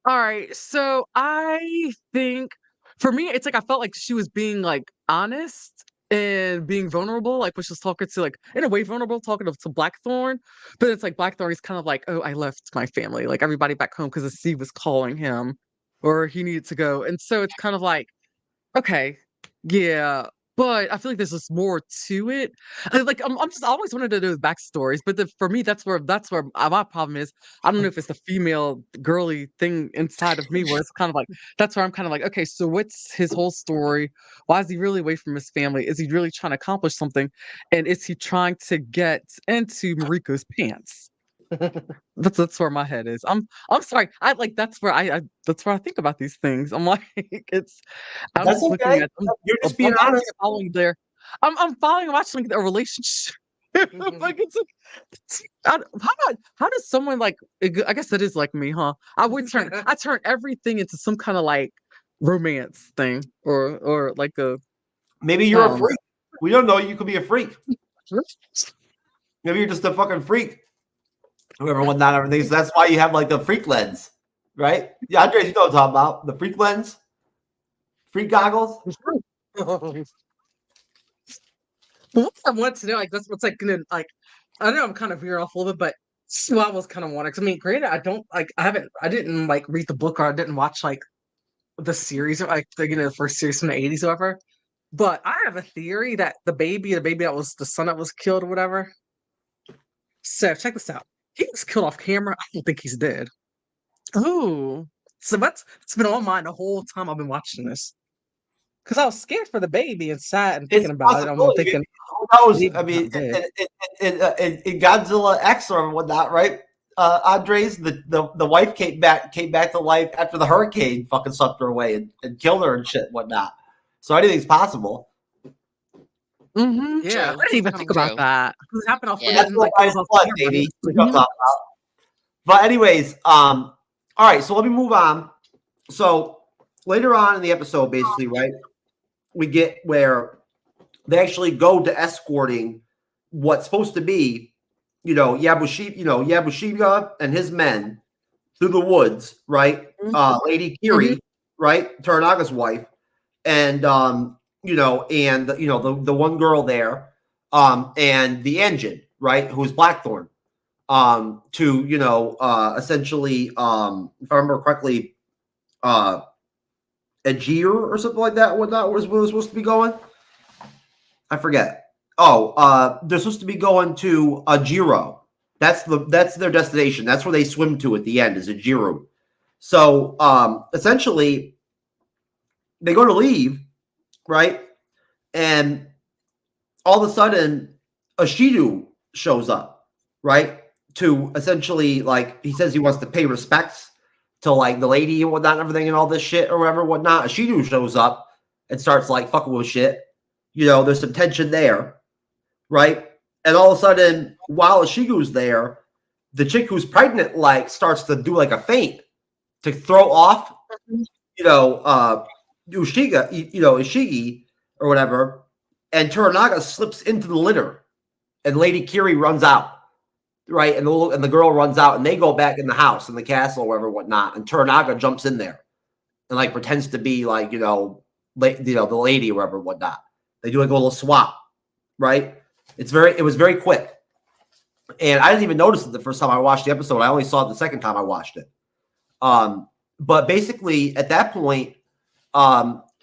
Speaker 11: right. So I think for me, it's like I felt like she was being like honest and being vulnerable, like when she was talking to like in a way vulnerable, talking to Blackthorn. But it's like Blackthorn is kind of like, oh, I left my family, like everybody back home because the sea was calling him. Or he needed to go. And so it's kind of like, okay, yeah, but I feel like there's just more to it. I always wanted to do backstories, but for me, that's where my problem is. I don't know if it's the female girly thing inside of me where it's kind of like, that's where I'm kind of like, okay, so what's his whole story? Why is he really away from his family? Is he really trying to accomplish something? And is he trying to get into Mariko's pants? That's where my head is. I'm sorry. That's where I think about these things. I'm like I'm
Speaker 12: that's
Speaker 11: just looking
Speaker 12: okay.
Speaker 11: at them.
Speaker 12: You're just being honest.
Speaker 11: I'm watching their relationship. Like how does someone like I guess it is like me, huh? I turn everything into some kind of like romance thing or like a
Speaker 12: maybe you're a freak. We don't know. You could be a freak. Maybe you're just a fucking freak. Whoever whatnot everything. So that's why you have like the freak lens, right? Yeah, Andres, you know what I'm talking about. The freak lens, freak goggles.
Speaker 11: What I want to know, like that's what's like gonna like. I know I'm kind of veering off a little bit, but what I was kind of wanting. I mean, granted, I didn't like read the book or I didn't watch like the series or like the first series from the 80s or whatever. But I have a theory that the baby that was the son that was killed or whatever. So check this out. He was killed off camera. I don't think he's dead. Oh, so it's been on mine the whole time I've been watching this. Because I was scared for the baby and sad and thinking about it. I'm thinking,
Speaker 12: who knows? I mean, in Godzilla X or whatnot, right? Andres, the wife came back to life after the hurricane fucking sucked her away and killed her and shit and whatnot. So anything's possible.
Speaker 11: Mm-hmm. Yeah, I didn't even think about that. It happened off
Speaker 12: baby. But anyways, all right. So let me move on. So later on in the episode, basically, right, we get where they actually go to escorting what's supposed to be Yabushiga and his men through the woods, right? Lady Kiri, right? Toranaga's wife, and the one girl there, and the engine, right? Who's Blackthorn, to essentially, if I remember correctly, Aegir or something like that. Whatnot was supposed to be going? I forget. They're supposed to be going to Ajiro. That's their destination. That's where they swim to at the end, is Ajiru. So essentially, they go to leave, right? And all of a sudden, Ashidu shows up, right? To essentially, like, he says he wants to pay respects to, like, the lady and whatnot and everything and all this shit or whatever, whatnot. Ashidu shows up and starts, like, fucking with shit. There's some tension there, right? And all of a sudden, while Ashigu's there, the chick who's pregnant, like, starts to do, like, a feint to throw off, Ishigi or whatever, and Toranaga slips into the litter, and Lady Kiri runs out, right? And the girl runs out, and they go back in the house, in the castle, or whatever, whatnot, and Toranaga jumps in there and, like, pretends to be, like, the lady or whatever, whatnot. They do, like, a little swap, right? It was very quick. And I didn't even notice it the first time I watched the episode. I only saw it the second time I watched it. But basically, at that point,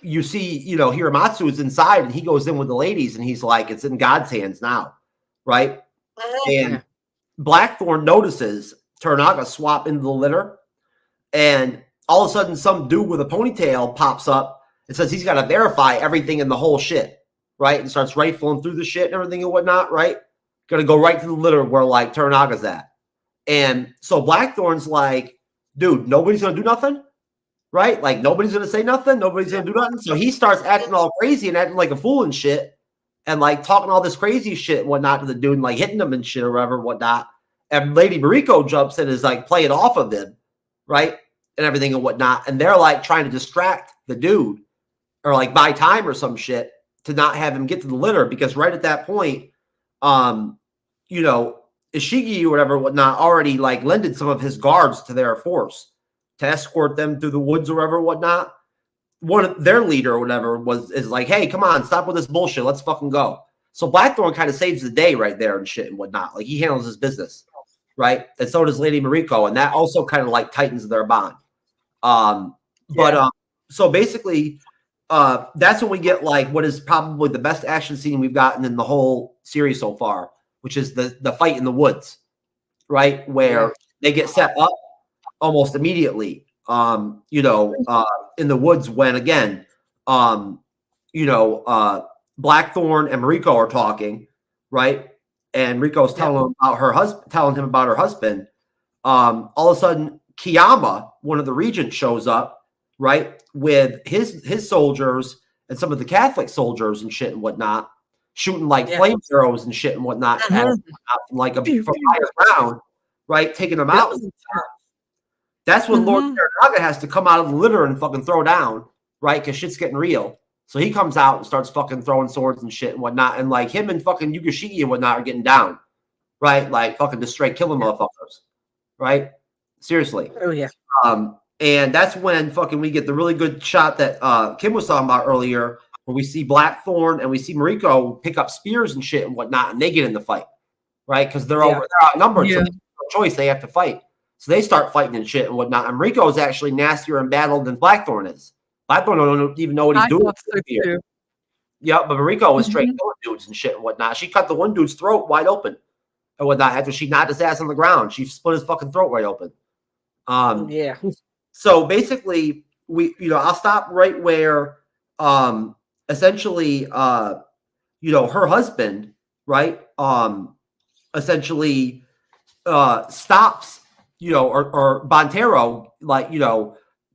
Speaker 12: you see, Hiramatsu is inside, and he goes in with the ladies, and he's like, it's in God's hands now, right? And Blackthorn notices Toranaga swap into the litter, and all of a sudden, some dude with a ponytail pops up and says he's got to verify everything in the whole shit, right? And starts rifling through the shit and everything and whatnot, right? Gonna go right to the litter where, like, Toranaga's at. And so Blackthorn's like, dude, nobody's gonna do nothing, right? Like, nobody's gonna say nothing, nobody's gonna do nothing. So he starts acting all crazy and acting like a fool and shit, and, like, talking all this crazy shit and whatnot to the dude and, like, hitting him and shit or whatever, whatnot. And Lady Mariko jumps in and is, like, playing off of him, right? And everything and whatnot. And they're, like, trying to distract the dude or, like, buy time or some shit to not have him get to the litter, because right at that point, Ishigi or whatever, whatnot, already, like, lended some of his guards to their force to escort them through the woods or whatever, whatnot. One of their leader or whatever is like, hey, come on, stop with this bullshit. Let's fucking go. So Blackthorn kind of saves the day right there and shit and whatnot. Like, he handles his business, right? And so does Lady Mariko, and that also kind of, like, tightens their bond. So basically, that's when we get, like, what is probably the best action scene we've gotten in the whole series so far, which is the fight in the woods, right? Where they get set up almost immediately, in the woods when, again, Blackthorn and Mariko are talking, right? And Riko's telling him about her husband. All of a sudden, Kiyama, one of the regents, shows up, right, with his soldiers and some of the Catholic soldiers and shit and whatnot, shooting, like, flame arrows and shit and whatnot, from higher ground, right, taking them out. That's when Lord Toranaga has to come out of the litter and fucking throw down, right, because shit's getting real. So he comes out and starts fucking throwing swords and shit and whatnot, and, like, him and fucking Yugashigi and whatnot are getting down, right, like, fucking just straight killing motherfuckers, right? Seriously.
Speaker 11: Oh, yeah.
Speaker 12: And that's when fucking we get the really good shot that Kim was talking about earlier, where we see Blackthorn and we see Mariko pick up spears and shit and whatnot, and they get in the fight, right? Because they're outnumbered, so there's no choice, they have to fight. So they start fighting and shit and whatnot. And Mariko is actually nastier in battle than Blackthorn is. Blackthorn don't even know what he's doing. Yeah, but Mariko was straight killing dudes and shit and whatnot. She cut the one dude's throat wide open and whatnot after she knocked his ass on the ground. She split his fucking throat right open. So basically, I'll stop right where essentially her husband, right, essentially stops, or Bontero, like,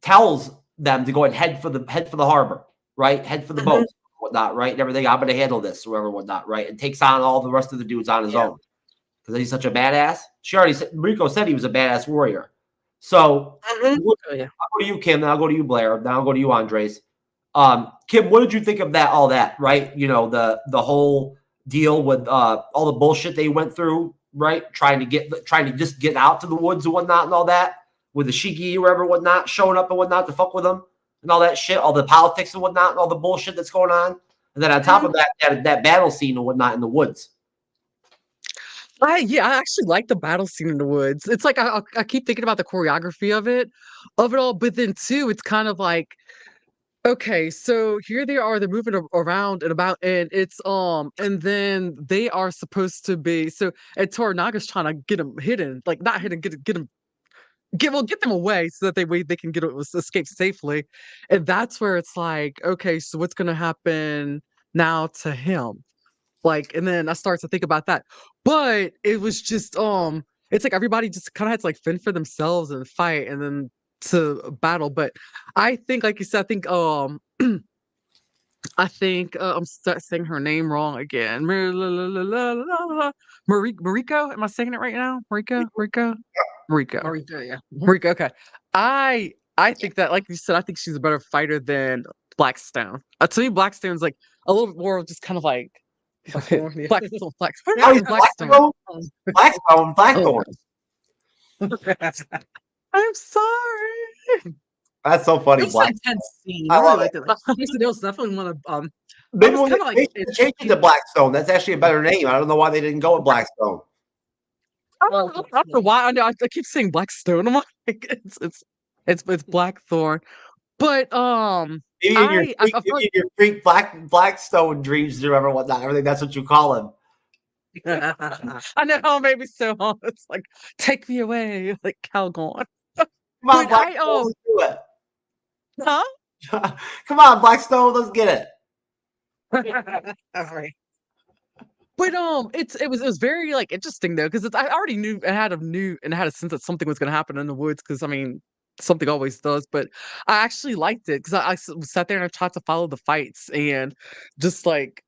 Speaker 12: tells them to go and head for the harbor, right? Head for the boat, whatnot, right? And everything. I'm gonna handle this, whatever, whatnot, right? And takes on all the rest of the dudes on his own. Because he's such a badass. Mariko said he was a badass warrior. So I'll go to you, Kim, then I'll go to you, Blair, then I'll go to you, Andres. Kim, what did you think of all that, right? The whole deal with all the bullshit they went through right? Trying to just get out to the woods and whatnot and all that, with the Shiki or whatever, whatnot, showing up and whatnot to fuck with them and all that shit, all the politics and whatnot, and all the bullshit that's going on. And then on top of that battle scene and whatnot in the woods.
Speaker 11: I actually like the battle scene in the woods. It's like I keep thinking about the choreography of it all, but then too, it's kind of like, okay, so here they are, they're moving around and about, and it's and then they are supposed to be and Toranaga's trying to get them hidden, like not hidden, get them. Get them away so that they can escape safely, and that's where it's like, okay, so what's gonna happen now to him? Like, and then I start to think about that, but it was just it's like everybody just kind of had to like fend for themselves and fight, and then to battle. But I think, like you said, I think I'm saying her name wrong again. Mariko, am I saying it right now? Mariko, yeah. Mariko, okay. I think that, like you said, I think she's a better fighter than Blackstone. To me, Blackstone's like a little bit more just kind of like Blackstone.
Speaker 12: Blackthorn.
Speaker 11: I'm sorry.
Speaker 12: That's so funny.
Speaker 11: It's an intense scene. I really liked it. It was definitely one of
Speaker 12: maybe when they changed it to Blackstone, that's actually a better name. I don't know why they didn't go with Blackstone.
Speaker 11: I don't know why. I keep saying Blackstone. I'm like, it's Blackthorn. But
Speaker 12: maybe in your freak Blackstone dreams or whatever, whatnot. I think that's what you call him.
Speaker 11: I know, maybe so. It's like, take me away, like Calgon.
Speaker 12: Come on, Blackstone, let's do it.
Speaker 11: Huh?
Speaker 12: Come on, Blackstone, let's get it.
Speaker 11: All right. But it was very like interesting though, because I already knew and had a sense that something was going to happen in the woods, because I mean something always does. But I actually liked it because I sat there and I tried to follow the fights and just like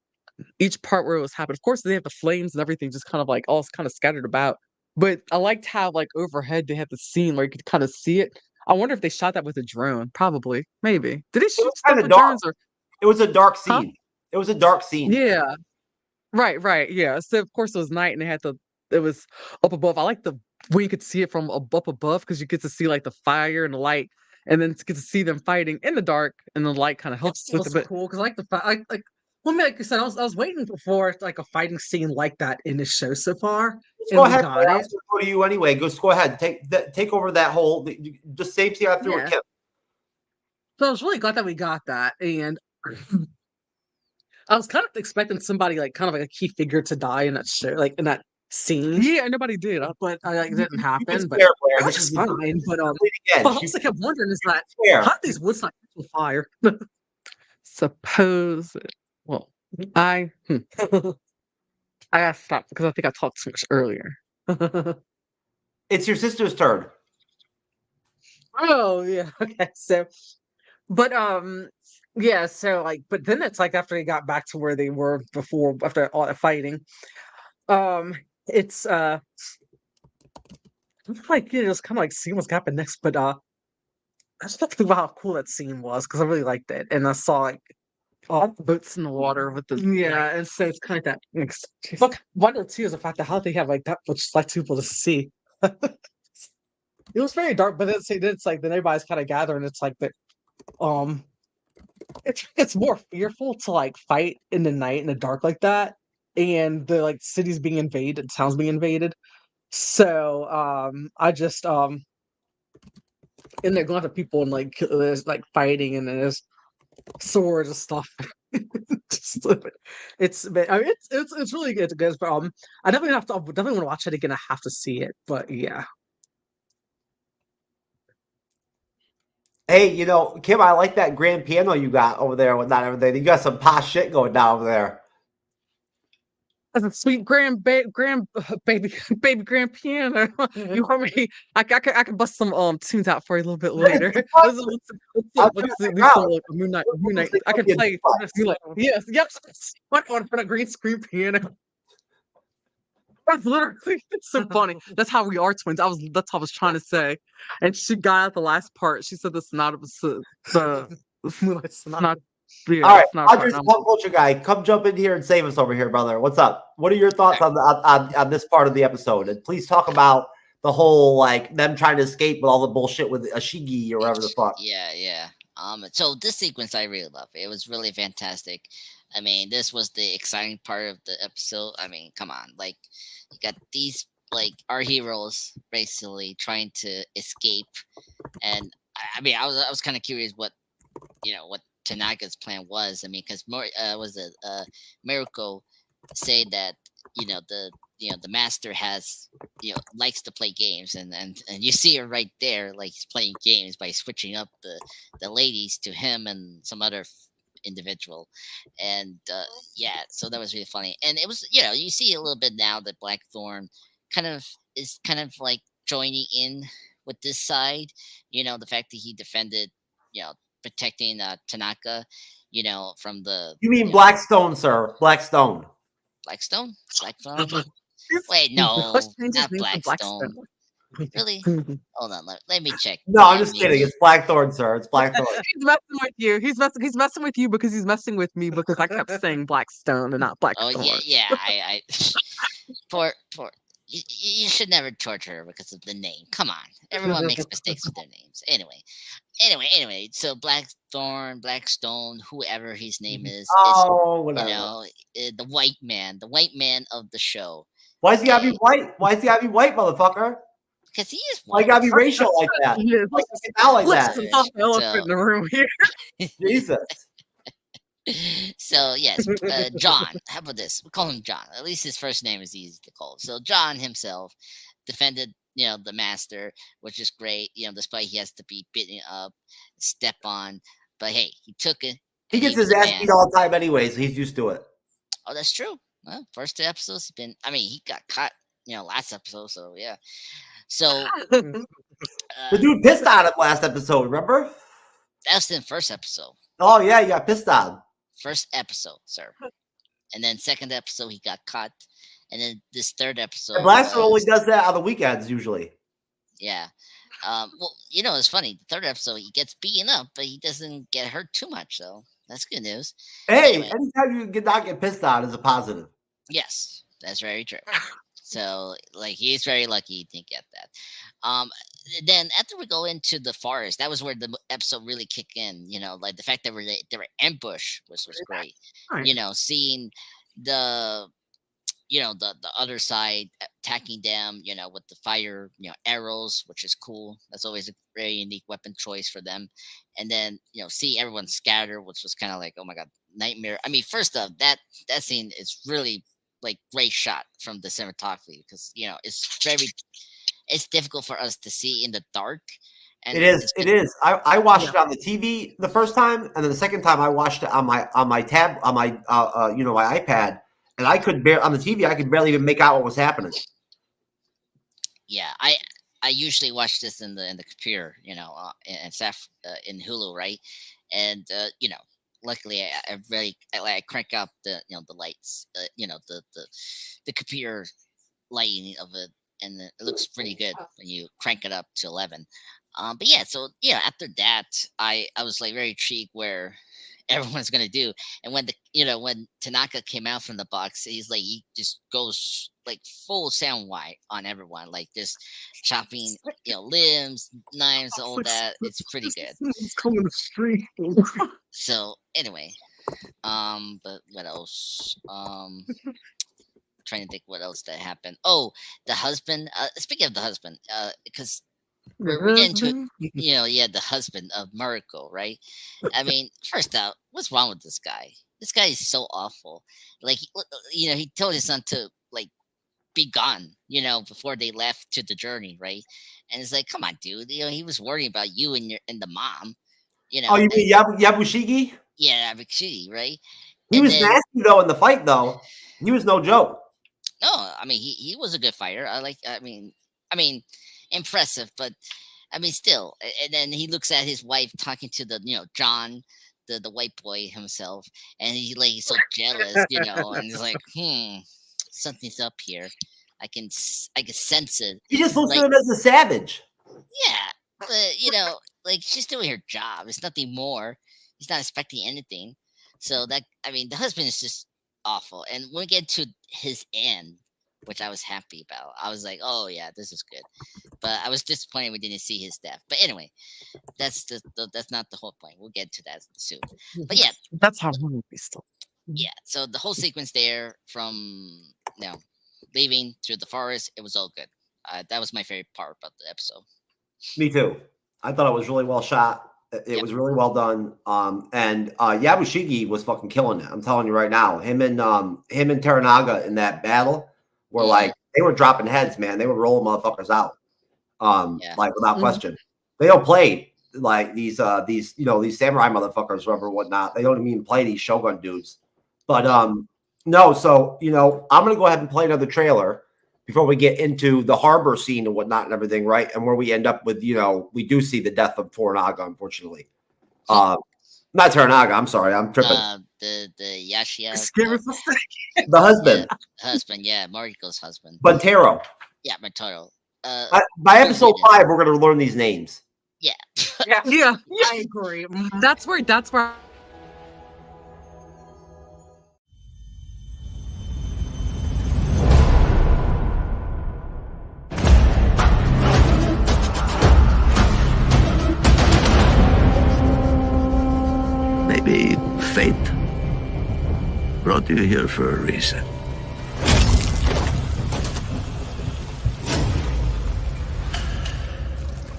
Speaker 11: each part where it was happening. Of course, they have the flames and everything just kind of like all kind of scattered about. But I liked how like overhead they had the scene where you could kind of see it. I wonder if they shot that with a drone. Probably, maybe. Did they shoot stuff with drones? Or
Speaker 12: it was a dark scene.
Speaker 11: Huh?
Speaker 12: It was a dark scene.
Speaker 11: Yeah. Right, yeah. So of course it was night, and it was up above. I like when you could see it from up above, because you get to see like the fire and the light, and then get to see them fighting in the dark, and the light kind of helps with it. But
Speaker 3: cool because I like the like I said, I was waiting for like a fighting scene like that in the show so far.
Speaker 12: Go ahead. I'll go to you anyway. Go ahead. Take over that whole the same thing I threw at Kim.
Speaker 3: So I was really glad that we got that, and I was kind of expecting somebody like kind of like a key figure to die in that show, like in that scene.
Speaker 11: Yeah, nobody did, but
Speaker 3: it didn't happen. But which is fine. But I also kept wondering is that how did these woods not catch on fire?
Speaker 11: Suppose. Well, I gotta stop because I think I talked too much earlier.
Speaker 12: It's your sister's turn.
Speaker 3: Oh yeah. Okay. So, but yeah. So like, but then it's like after they got back to where they were before, after all the fighting, it's like it was kind of like seeing what's happened next. But I just have to think about how cool that scene was because I really liked it, and I saw like all the boats in the water with the and so it's kind of that mix. Look, wonder too is the fact that how they have like that much light people to see. It was very dark, but it's like then everybody's kind of gathering. It's like that. It's more fearful to like fight in the night in the dark like that, and the like cities being invaded, towns being invaded. So I just and they're going to people and like there's like fighting and there's swords and stuff. It's really good, guys. But I definitely want to watch it again. I have to see it, but yeah.
Speaker 12: Hey, Kim, I like that grand piano you got over there with not everything. You got some posh shit going down over there.
Speaker 11: That's a sweet baby grand piano. You want me? I can bust some tunes out for you a little bit later. Moon Knight. I can play. Yes. What on a green screen piano? That's literally, it's so funny. That's how we are twins. That's what I was trying to say. And she got out the last part. She said the sonata was the Moonlight Sonata.
Speaker 3: Yeah,
Speaker 12: All right,
Speaker 3: it's not
Speaker 12: Andre's the pop culture guy. Come jump in here and save us over here, brother. What's up? What are your thoughts on this part of the episode? And please talk about the whole like them trying to escape with all the bullshit with Ashigi or whatever the fuck.
Speaker 13: Yeah. So this sequence I really love. It was really fantastic. I mean, this was the exciting part of the episode. I mean, come on, like you got these like our heroes basically trying to escape, and I mean, I was kind of curious what Tanaka's plan was. I mean, because Mirko say that the master has likes to play games, and you see her right there, like he's playing games by switching up the ladies to him and some other individual, and so that was really funny. And it was you see a little bit now that Blackthorn is kind of like joining in with this side. The fact that he defended protecting Tanaka from the
Speaker 12: You mean Blackstone, sir? Blackstone.
Speaker 13: Blackstone. Wait, no, not Blackstone. Really? Hold on, let me check.
Speaker 12: No, I'm just kidding. It's Blackthorn, sir. It's Blackthorn.
Speaker 3: He's messing with you. He's messing with you because he's messing with me because I kept saying Blackstone and not Blackthorn.
Speaker 13: Oh yeah. I poor. You should never torture her because of the name. Come on, everyone makes mistakes with their names. Anyway. So Blackstone, whoever his name is,
Speaker 12: whatever.
Speaker 13: The white man of the show.
Speaker 12: Why is he gotta be white? Why is he gotta be white, motherfucker?
Speaker 13: Because he is
Speaker 12: white. Why gotta be racial like that? Like not like that.
Speaker 3: Elephant in the room here.
Speaker 12: Jesus.
Speaker 13: So yes, John. How about this? We call him John. At least his first name is easy to call. So John himself defended, the master, which is great. Despite he has to be beaten up, step on, but hey, he took it.
Speaker 12: He gets his ass beat all the time anyway, so he's used to it.
Speaker 13: Oh, that's true. Well, first 2 episodes, he got caught, last episode. So yeah. So
Speaker 12: the dude pissed on him last episode. Remember?
Speaker 13: That was in the first episode.
Speaker 12: Oh yeah, you got pissed on.
Speaker 13: First episode, sir. And then second episode, he got caught. And then this third episode.
Speaker 12: Blaster only does that on the weekends, usually.
Speaker 13: Yeah. Well, it's funny. The third episode, he gets beaten up, but he doesn't get hurt too much, so that's good news.
Speaker 12: Hey, anytime you not get pissed on is a positive.
Speaker 13: Yes, that's very true. So, like, he's very lucky he didn't get that. Then after we go into the forest, that was where the episode really kicked in. Like the fact that they were ambushed was great. Right. Seeing the the other side attacking them, with the fire, arrows, which is cool. That's always a very unique weapon choice for them. And then see everyone scatter, which was kind of like, oh my god, nightmare. I mean, first off, that scene is really like great shot from the cinematography because it's difficult for us to see in the dark. And
Speaker 12: it is. I watched it on the TV the first time, and then the second time I watched it on my tab on my my iPad, and I could on the TV I could barely even make out what was happening.
Speaker 13: Yeah, I usually watch this in the computer, in Hulu, right? And luckily I crank up the the lights, the computer lighting of it, and it looks pretty good when you crank it up to 11. But yeah, so after that, I was like very intrigued where everyone's gonna do. And when when Tanaka came out from the box, he just goes like full sound wide on everyone, like just chopping limbs, knives, all that. It's pretty good.
Speaker 3: It's coming the street.
Speaker 13: So anyway, but what else? Trying to think what else that happened. Oh, the husband. Speaking of the husband, because we're into the husband of Mariko, right? I mean, first out, what's wrong with this guy? This guy is so awful. Like, he told his son to like be gone, before they left to the journey, right? And it's like, come on, dude. He was worrying about you and the mom.
Speaker 12: Oh, you mean Yabushigi?
Speaker 13: Yeah, Yabushigi, right?
Speaker 12: He was nasty though in the fight, though. He was no joke.
Speaker 13: No, I mean he was a good fighter. I mean, impressive, but I mean still. And then he looks at his wife talking to the John, the white boy himself, and he's so jealous, and he's like, something's up here. I can sense it.
Speaker 12: He just looks at him as a savage.
Speaker 13: Yeah, but like she's doing her job. It's nothing more. He's not expecting anything. So that, I mean, the husband is just awful. And when we get to his end, which I was happy about, I was like, oh yeah, this is good. But I was disappointed we didn't see his death. But anyway, that's not the whole point. We'll get to that soon. But yeah,
Speaker 11: That's how movie still.
Speaker 13: yeah. So the whole sequence there from leaving through the forest, it was all good. That was my favorite part about the episode.
Speaker 12: Me too. I thought it was really well shot. It was really well done. And Yabushige was fucking killing it. I'm telling you right now. Him and Toranaga in that battle were like, they were dropping heads, man. They were rolling motherfuckers out. Like without question. They don't play like these samurai motherfuckers, whatever, whatnot. They don't even play these Shogun dudes. But no, so I'm gonna go ahead and play another trailer before we get into the harbor scene and whatnot and everything, right? And where we end up with, we do see the death of Toranaga, unfortunately. Not Toranaga, I'm sorry, I'm tripping.
Speaker 13: The Yashia.
Speaker 12: The husband.
Speaker 13: Yeah, husband, yeah, Mariko's husband.
Speaker 12: Buntero.
Speaker 13: Yeah, Buntero.
Speaker 12: By episode 5, we're gonna learn these names.
Speaker 13: Yeah.
Speaker 11: yeah, I agree. That's where
Speaker 10: Maybe fate brought you here for a reason.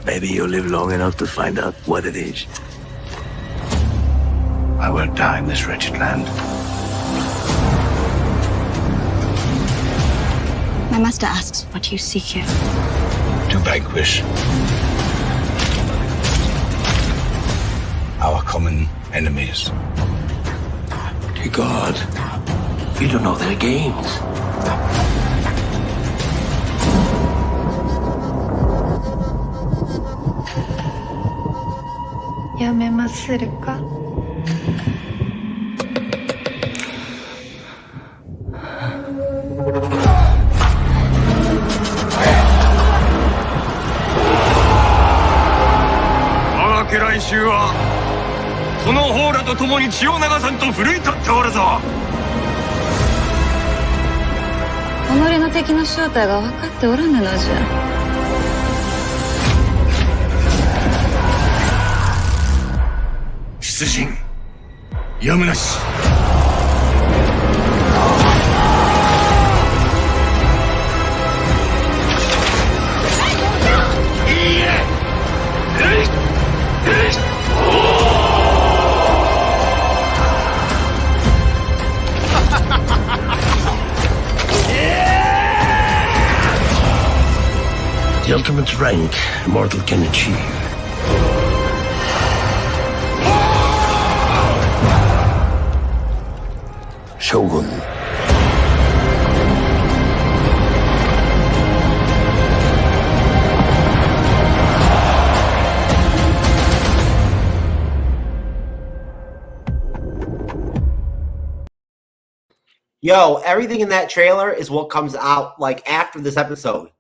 Speaker 10: Maybe you'll live long enough to find out what it is. I won't die in this wretched land.
Speaker 4: My master asks what you seek here.
Speaker 10: To vanquish our common enemies. Dear God, you don't know their games.
Speaker 4: 己の敵の正体が分かっておらぬのじゃ。
Speaker 10: 出陣やむなし。The ultimate rank a mortal can achieve. Shogun.
Speaker 12: Yo, everything in that trailer is what comes out like after this episode.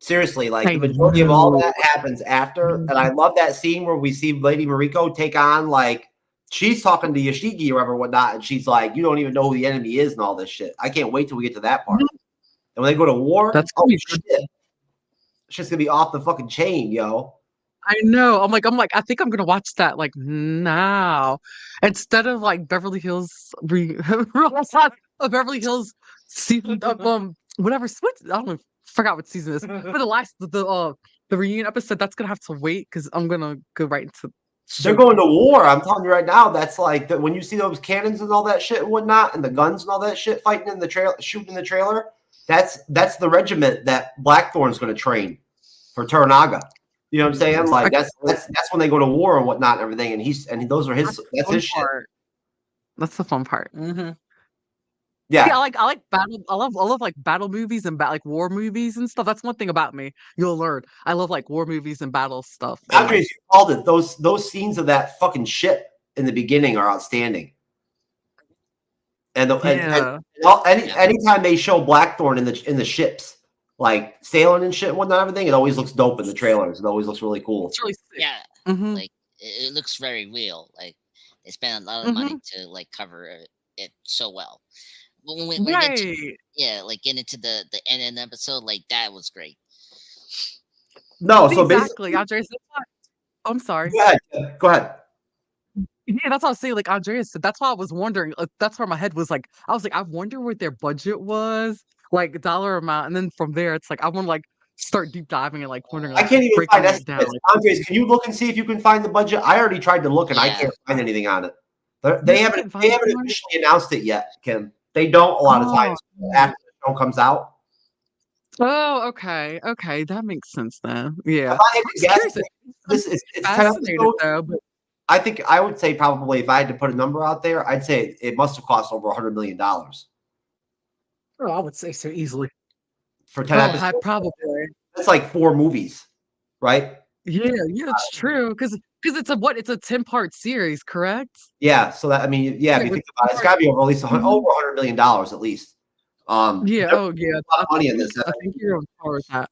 Speaker 12: Seriously, like the majority of all that happens after. And I love that scene where we see Lady Mariko take on, like, she's talking to Yoshiki or whatever, whatnot, and she's like, you don't even know who the enemy is and all this shit. I can't wait till we get to that part. And when they go to war,
Speaker 11: that's
Speaker 12: shit. It's just gonna be off the fucking chain, yo.
Speaker 11: I know. I'm like, I think I'm gonna watch that like now instead of like Beverly Hills Beverly Hills season of whatever. I don't know. Forgot what season it is. For the reunion episode, that's gonna have to wait because I'm gonna go right into.
Speaker 12: They're going to war. I'm telling you right now. That's like when you see those cannons and all that shit and whatnot, and the guns and all that shit fighting in the trailer, shooting in the trailer. That's the regiment that Blackthorn's going to train for Toranaga. You know what I'm saying? Like that's when they go to war and whatnot and everything. And those are his. That's his shit.
Speaker 11: That's the fun part.
Speaker 12: Yeah.
Speaker 11: Yeah, I like battle. I love like battle movies and like war movies and stuff. That's one thing about me. You'll learn. I love like war movies and battle stuff.
Speaker 12: Andres, you called it. Those scenes of that fucking ship in the beginning are outstanding. And anytime they show Blackthorn in the ships, like sailing and shit and whatnot, everything, it always looks dope in the trailers. It always looks really cool.
Speaker 13: It's really sick. Yeah, like it looks very real. Like They spent a lot of money to like cover it so well. When we get to, like get into the end episode, like that was great.
Speaker 12: No, so
Speaker 11: exactly, Andreas. I'm sorry.
Speaker 12: Go ahead. Go ahead.
Speaker 11: Yeah, that's what I was saying. Like Andreas said, that's why I was wondering. That's where my head was like. I was like, I wonder what their budget was, like dollar amount, and then from there, it's like I want to like start deep diving and like wondering. Like,
Speaker 12: I can't even
Speaker 11: breaking
Speaker 12: find
Speaker 11: it down.
Speaker 12: estimates. Andres, can you look and see if you can find the budget? I already tried to look and I can't find anything on it. They haven't officially announced it yet, Kim. They don't a lot of times after the show comes out.
Speaker 11: Oh, okay, okay, that makes sense then. Yeah,
Speaker 12: If I had to guess, this is it's
Speaker 11: fascinated though. But
Speaker 12: I think I would say probably if I had to put a number out there, I'd say it must have cost over $100 million.
Speaker 11: oh, I would say so easily.
Speaker 12: For 10 episodes.
Speaker 11: Probably.
Speaker 12: That's like 4 movies, right?
Speaker 11: Yeah, it's true because it's a 10-part series, correct?
Speaker 12: Yeah, so that I mean, yeah, if you think about it, it's got to be over at least over $100 million at least.
Speaker 11: Yeah. Oh, yeah.
Speaker 12: A lot of money in this.
Speaker 11: I think you're on par with that.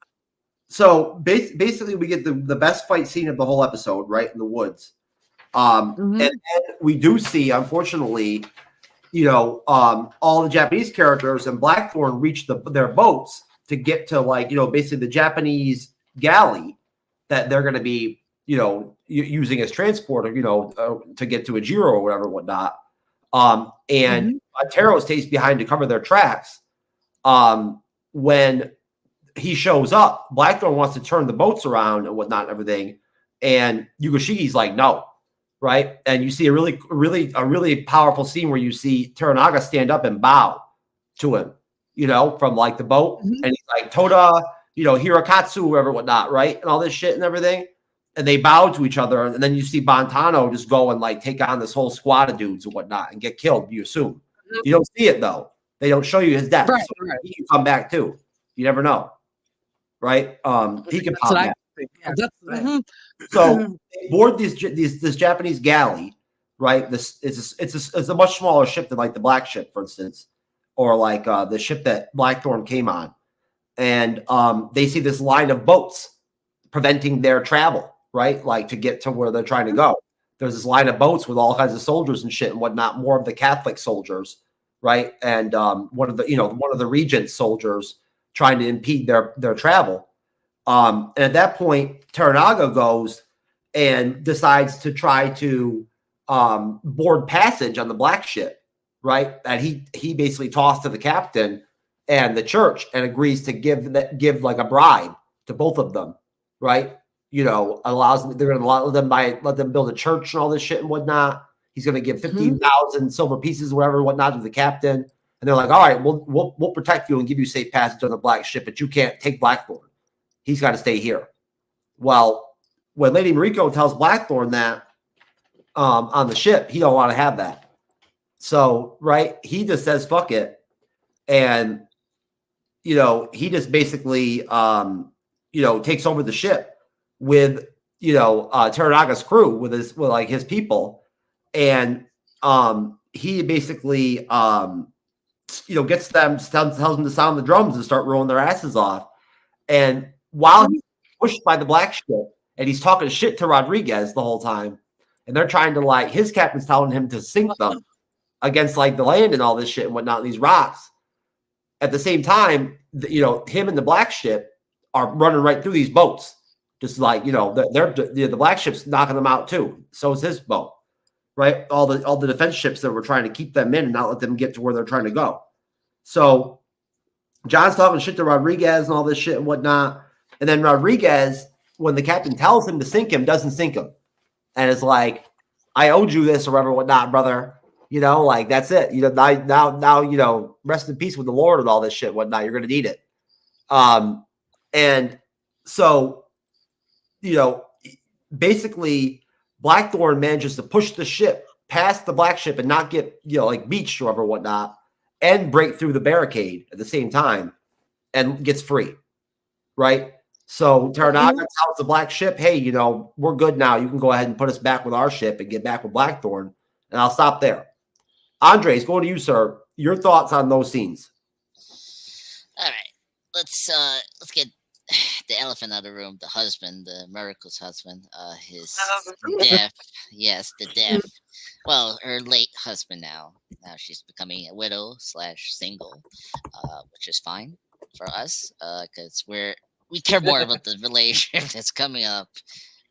Speaker 12: So basically, we get the best fight scene of the whole episode, right in the woods. And then we do see, unfortunately, all the Japanese characters and Blackthorn reach their boats to get to basically the Japanese galley that they're going to be, using as transporter, to get to Ajiro or whatever, whatnot. And Taro stays behind to cover their tracks. When he shows up, Blackthorn wants to turn the boats around and whatnot and everything. And Yugoshiki's like, no. Right. And you see a really powerful scene where you see Toranaga stand up and bow to him, from like the boat. And he's like, Toda, Hirokatsu, whoever, whatnot. Right. And all this shit and everything. And they bow to each other. And then you see Bontano just go and like take on this whole squad of dudes and whatnot and get killed, you assume. You don't see it though. They don't show you his death.
Speaker 11: Right,
Speaker 12: so he can come back too. You never know. Right. He can pop back.
Speaker 11: Yeah,
Speaker 12: So they board this Japanese galley, right? It's a much smaller ship than like the Black Ship, for instance, or like the ship that Blackthorn came on, and they see this line of boats preventing their travel, right? Like to get to where they're trying to go. There's this line of boats with all kinds of soldiers and shit and whatnot, more of the Catholic soldiers, right? And one of the regent soldiers trying to impede their travel. And at that point, Toranaga goes and decides to try to board passage on the Black Ship, right? And he basically tossed to the captain and the church and agrees to give like a bribe to both of them, right? Allows them, they're going to let them build a church and all this shit and whatnot. He's going to give 15,000 silver pieces, whatever, whatnot, to the captain. And they're like, all right, we'll protect you and give you safe passage on the Black Ship, but you can't take Blackthorn. He's got to stay here. Well, when Lady Mariko tells Blackthorn that on the ship, he don't want to have that. So, right, he just says, fuck it. And, he just basically, takes over the ship with, Toranaga's crew, with his people. And he basically, gets them, tells them to sound the drums and start rolling their asses off. And while he's pushed by the Black Ship and he's talking shit to Rodriguez the whole time, and they're trying to his captain's telling him to sink them against the land and all this shit and whatnot, these rocks. At the same time, him and the Black Ship are running right through these boats, just the Black Ship's knocking them out too. So is his boat, right? All the defense ships that were trying to keep them in and not let them get to where they're trying to go. So John's talking shit to Rodriguez and all this shit and whatnot. And then Rodriguez, when the captain tells him to sink him, doesn't sink him. And it's like, I owed you this or whatever, whatnot, brother. That's it. Now, rest in peace with the Lord and all this shit, whatnot. You're going to need it. And so, basically Blackthorn manages to push the ship past the Black Ship and not get, beached or whatever, whatnot, and break through the barricade at the same time and gets free. Right. So Toranaga tells the Black Ship, hey, we're good now. You can go ahead and put us back with our ship and get back with Blackthorn. And I'll stop there. Andres, going to you, sir. Your thoughts on those scenes?
Speaker 13: All right. Let's get the elephant out of the room, the husband, the Miracle's husband, his deaf. Yes, the deaf. Well, her late husband now. Now she's becoming a widow slash single, which is fine for us because we care more about the relationship that's coming up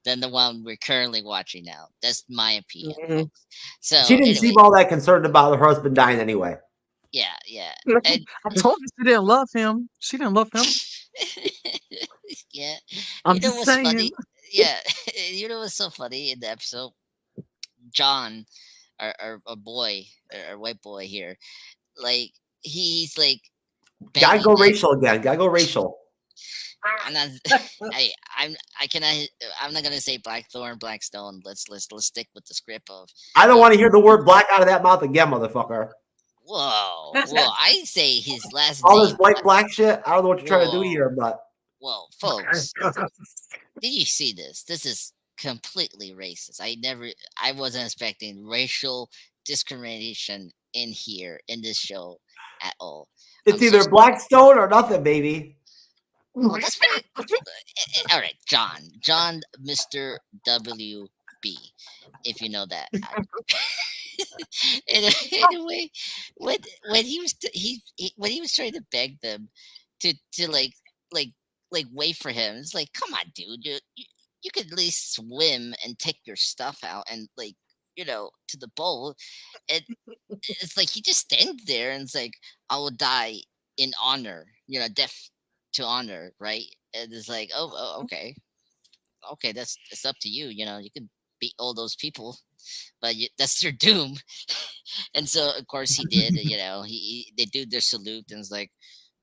Speaker 13: than the one we're currently watching now. That's my opinion, folks. So
Speaker 12: She didn't
Speaker 13: anyway,
Speaker 12: seem all that concerned about her husband dying anyway.
Speaker 13: yeah, yeah.
Speaker 11: I told you she didn't love him. She didn't love him.
Speaker 13: Yeah.
Speaker 11: I'm
Speaker 13: You know
Speaker 11: just
Speaker 13: what's
Speaker 11: saying.
Speaker 13: funny? Yeah. You know what's so funny in the episode? John, our boy, our white boy here, like he's like
Speaker 12: Gotta go
Speaker 13: begging them.
Speaker 12: racial again. Gotta go racial.
Speaker 13: I'm not. I cannot. I'm not gonna say Blackthorn, Blackstone. Let's stick with the script of.
Speaker 12: I don't want to hear the word black out of that mouth again, motherfucker.
Speaker 13: Whoa, well, I say his last
Speaker 12: All
Speaker 13: name.
Speaker 12: this white black shit. I don't know what you're trying to do
Speaker 13: Whoa.
Speaker 12: here, but
Speaker 13: Well, folks, did you see this? This is completely racist. I wasn't expecting racial discrimination in here in this show at all.
Speaker 12: it's either Blackstone or nothing, baby.
Speaker 13: Well, that's pretty, all right, John, Mr. WB, if you know that. Anyway, when he was when he was trying to beg them to like wait for him, it's like, come on, dude, you could at least swim and take your stuff out and to the bowl. And it's like he just stands there and it's like, I will die in honor, death to honor, right? And it's like, okay, it's up to you. You can beat all those people, but that's your doom. And so, of course, he did. They do their salute and it's like,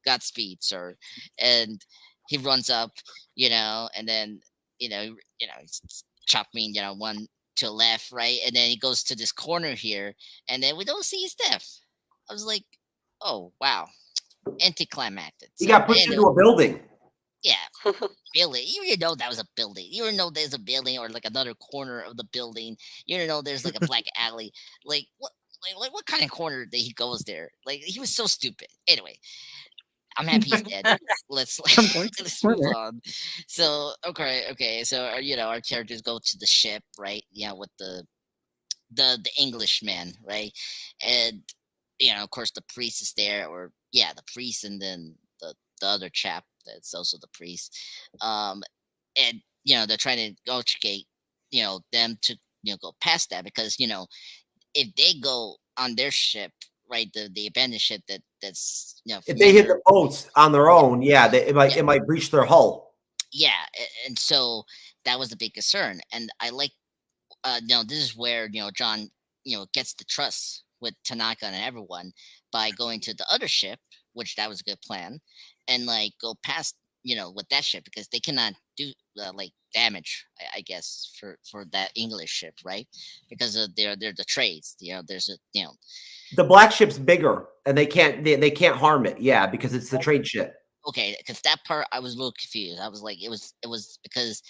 Speaker 13: Godspeed, sir. And he runs up, and then he's chopping, one to the left, right, and then he goes to this corner here, and then we don't see his death. I was like, oh wow, anticlimactic.
Speaker 12: He got pushed into a building.
Speaker 13: Yeah, building. You didn't know that was a building. You didn't know there's a building or like another corner of the building. You didn't know there's like a black alley. Like what? Like what kind of corner that he goes there? Like he was so stupid. Anyway, I'm happy he's dead. Let's move on. So okay. So our characters go to the ship, right? Yeah, with the Englishman, right? And of course the priest is there, or the priest, and then the other chap that's also the priest. And they're trying to negotiate, them to go past that, because if they go on their ship, right, the abandoned ship that's
Speaker 12: if they hit the boats on their own, it might breach their hull.
Speaker 13: Yeah, and so that was the big concern. And I like, this is where John gets the trust with Tanaka and everyone by going to the other ship, which that was a good plan, and like go past with that ship, because they cannot do damage, I guess, for that English ship, right? Because of they're the trades. There's a
Speaker 12: the black ship's bigger, and they can't harm it. Yeah, because it's the trade ship.
Speaker 13: Okay, because that part I was a little confused. I was like, it was because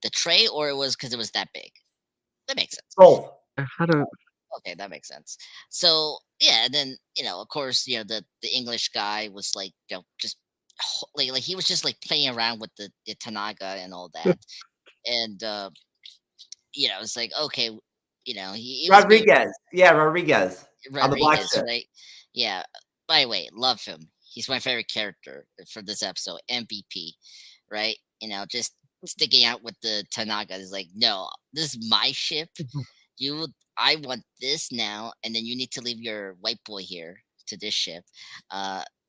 Speaker 13: the tray, or it was because it was that big. That makes sense.
Speaker 12: Oh,
Speaker 13: okay, that makes sense. So yeah, and then of course, the English guy was like, just like he was just like playing around with the Tanaka and all that, and it's like, okay, he
Speaker 12: Rodriguez, Rodriguez on the black ship,
Speaker 13: right? Yeah. By the way, love him. He's my favorite character for this episode. MVP, right? Just sticking out with the Tanaka is like, no, this is my ship. I want this now, and then you need to leave your white boy here to this ship.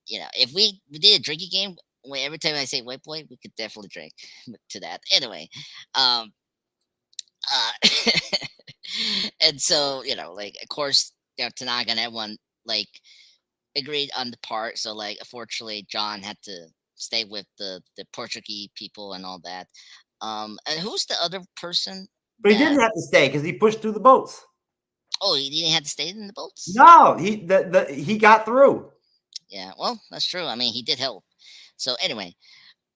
Speaker 13: If we did a drinking game, every time I say white boy, we could definitely drink to that. Anyway, and so like, of course, Tanaka and everyone like agreed on the part. So like, unfortunately, John had to stay with the Portuguese people and all that. And who's the other person?
Speaker 12: But he didn't have to stay because he pushed through the boats.
Speaker 13: Oh, he didn't have to stay in the boats?
Speaker 12: No, he got through.
Speaker 13: Yeah, well, that's true. I mean, he did help. So anyway,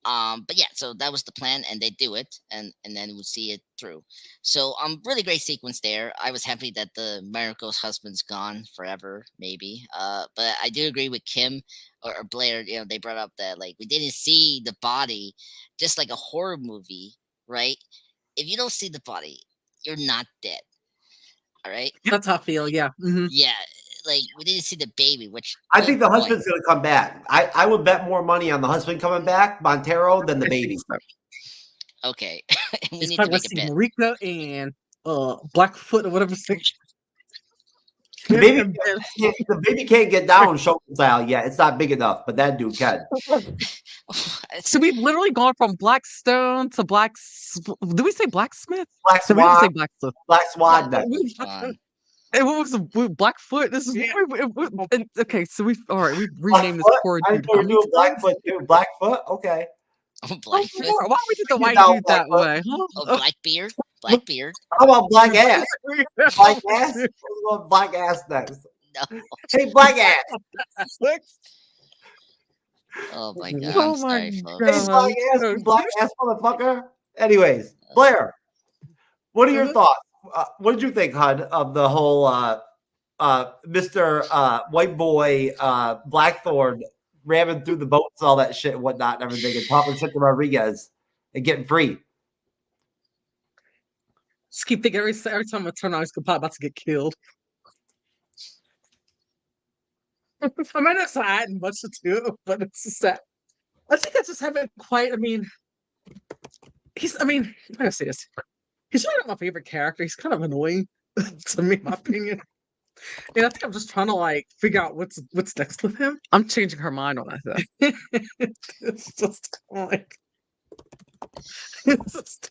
Speaker 13: but yeah, so that was the plan, and they do it, and then we'll see it through. So really great sequence there. I was happy that the Mariko's husband's gone forever, maybe. But I do agree with Kim. or Blair, they brought up that like we didn't see the body, just like a horror movie, right? If you don't see the body, you're not dead. All right.
Speaker 11: That's how I feel. Yeah. Mm-hmm.
Speaker 13: Yeah. Like we didn't see the baby, which
Speaker 12: I think the husband's going to come back. I would bet more money on the husband coming back, Montero, than the baby.
Speaker 13: Okay. We
Speaker 11: It's
Speaker 13: need to
Speaker 11: probably
Speaker 13: make a
Speaker 11: see
Speaker 13: bet.
Speaker 11: Marika and Blackfoot or whatever.
Speaker 12: The baby can't get down Shogun style yet. It's not big enough, but that dude can.
Speaker 11: So we've literally gone from Blackstone to do we say blacksmith?
Speaker 12: Black
Speaker 11: So we didn't
Speaker 12: Swan.
Speaker 11: say blacksmith.
Speaker 12: Black Swan.
Speaker 11: And what was Blackfoot? This is okay. So we've we've renamed this poor
Speaker 12: I
Speaker 11: dude.
Speaker 12: thought you were doing Blackfoot too. Blackfoot, okay.
Speaker 13: Blackfoot.
Speaker 11: Why we did the white dude that way? Huh?
Speaker 13: Oh, Blackbeard. Blackbeard.
Speaker 12: How about black ass? Black ass? Let's go with black ass next.
Speaker 13: No.
Speaker 12: Hey, black ass.
Speaker 13: Oh my god.
Speaker 11: Oh
Speaker 13: I'm sorry,
Speaker 11: my
Speaker 13: folks.
Speaker 12: Hey, black ass, you black ass motherfucker. Anyways, Blair, what are your thoughts? What did you think, Hud, of the whole Mr. White Boy Blackthorn ramming through the boats, all that shit and whatnot and everything, and popping shit to Rodriguez and getting free?
Speaker 11: Just keep thinking every time I turn on, he's about to get killed. I mean, it's sad and much to do, but it's just that. I think I just haven't quite. I mean, I'm gonna say this. He's really not my favorite character. He's kind of annoying to me, in my opinion. And I think I'm just trying to like figure out what's next with him. I'm changing her mind on that though. It's just like it's just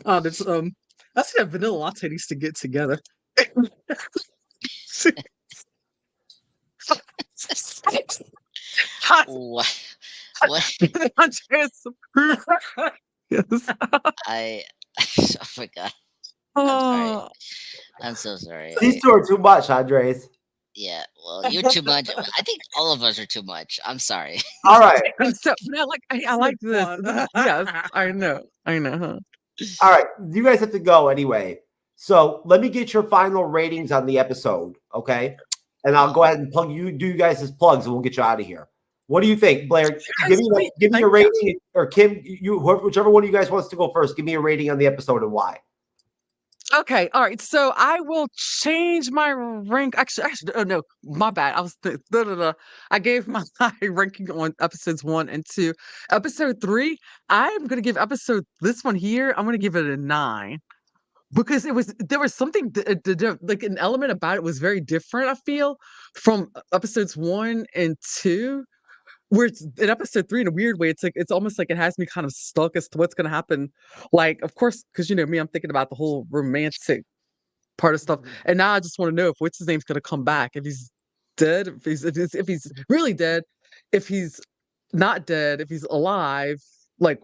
Speaker 11: I see that Vanilla Latte needs to get together.
Speaker 13: What?
Speaker 11: Yes.
Speaker 13: I forgot. I'm so sorry.
Speaker 12: These two are too much, Andres.
Speaker 13: Yeah, well, you're too much. I think all of us are too much. I'm sorry.
Speaker 12: All right.
Speaker 11: So, I like this. Yes, I know. Huh?
Speaker 12: All right. You guys have to go anyway. So let me get your final ratings on the episode, okay? And I'll go ahead and do you guys' plugs, and we'll get you out of here. What do you think, Blair? Give me a rating, or Kim, whichever one of you guys wants to go first. Give me a rating on the episode and why.
Speaker 11: Okay, all right. So I will change my rank. Actually, oh no, my bad. I gave my ranking on episodes 1 and 2. Episode 3, I'm gonna give this one here. I'm gonna give it a 9. Because there was something like an element about it was very different, I feel, from episodes 1 and 2, where it's in episode 3 in a weird way. It's almost like it has me kind of stuck as to what's going to happen. Like, of course, because me, I'm thinking about the whole romantic part of stuff, and now I just want to know if what's his name's going to come back, if he's dead, if he's really dead, if he's not dead, if he's alive, like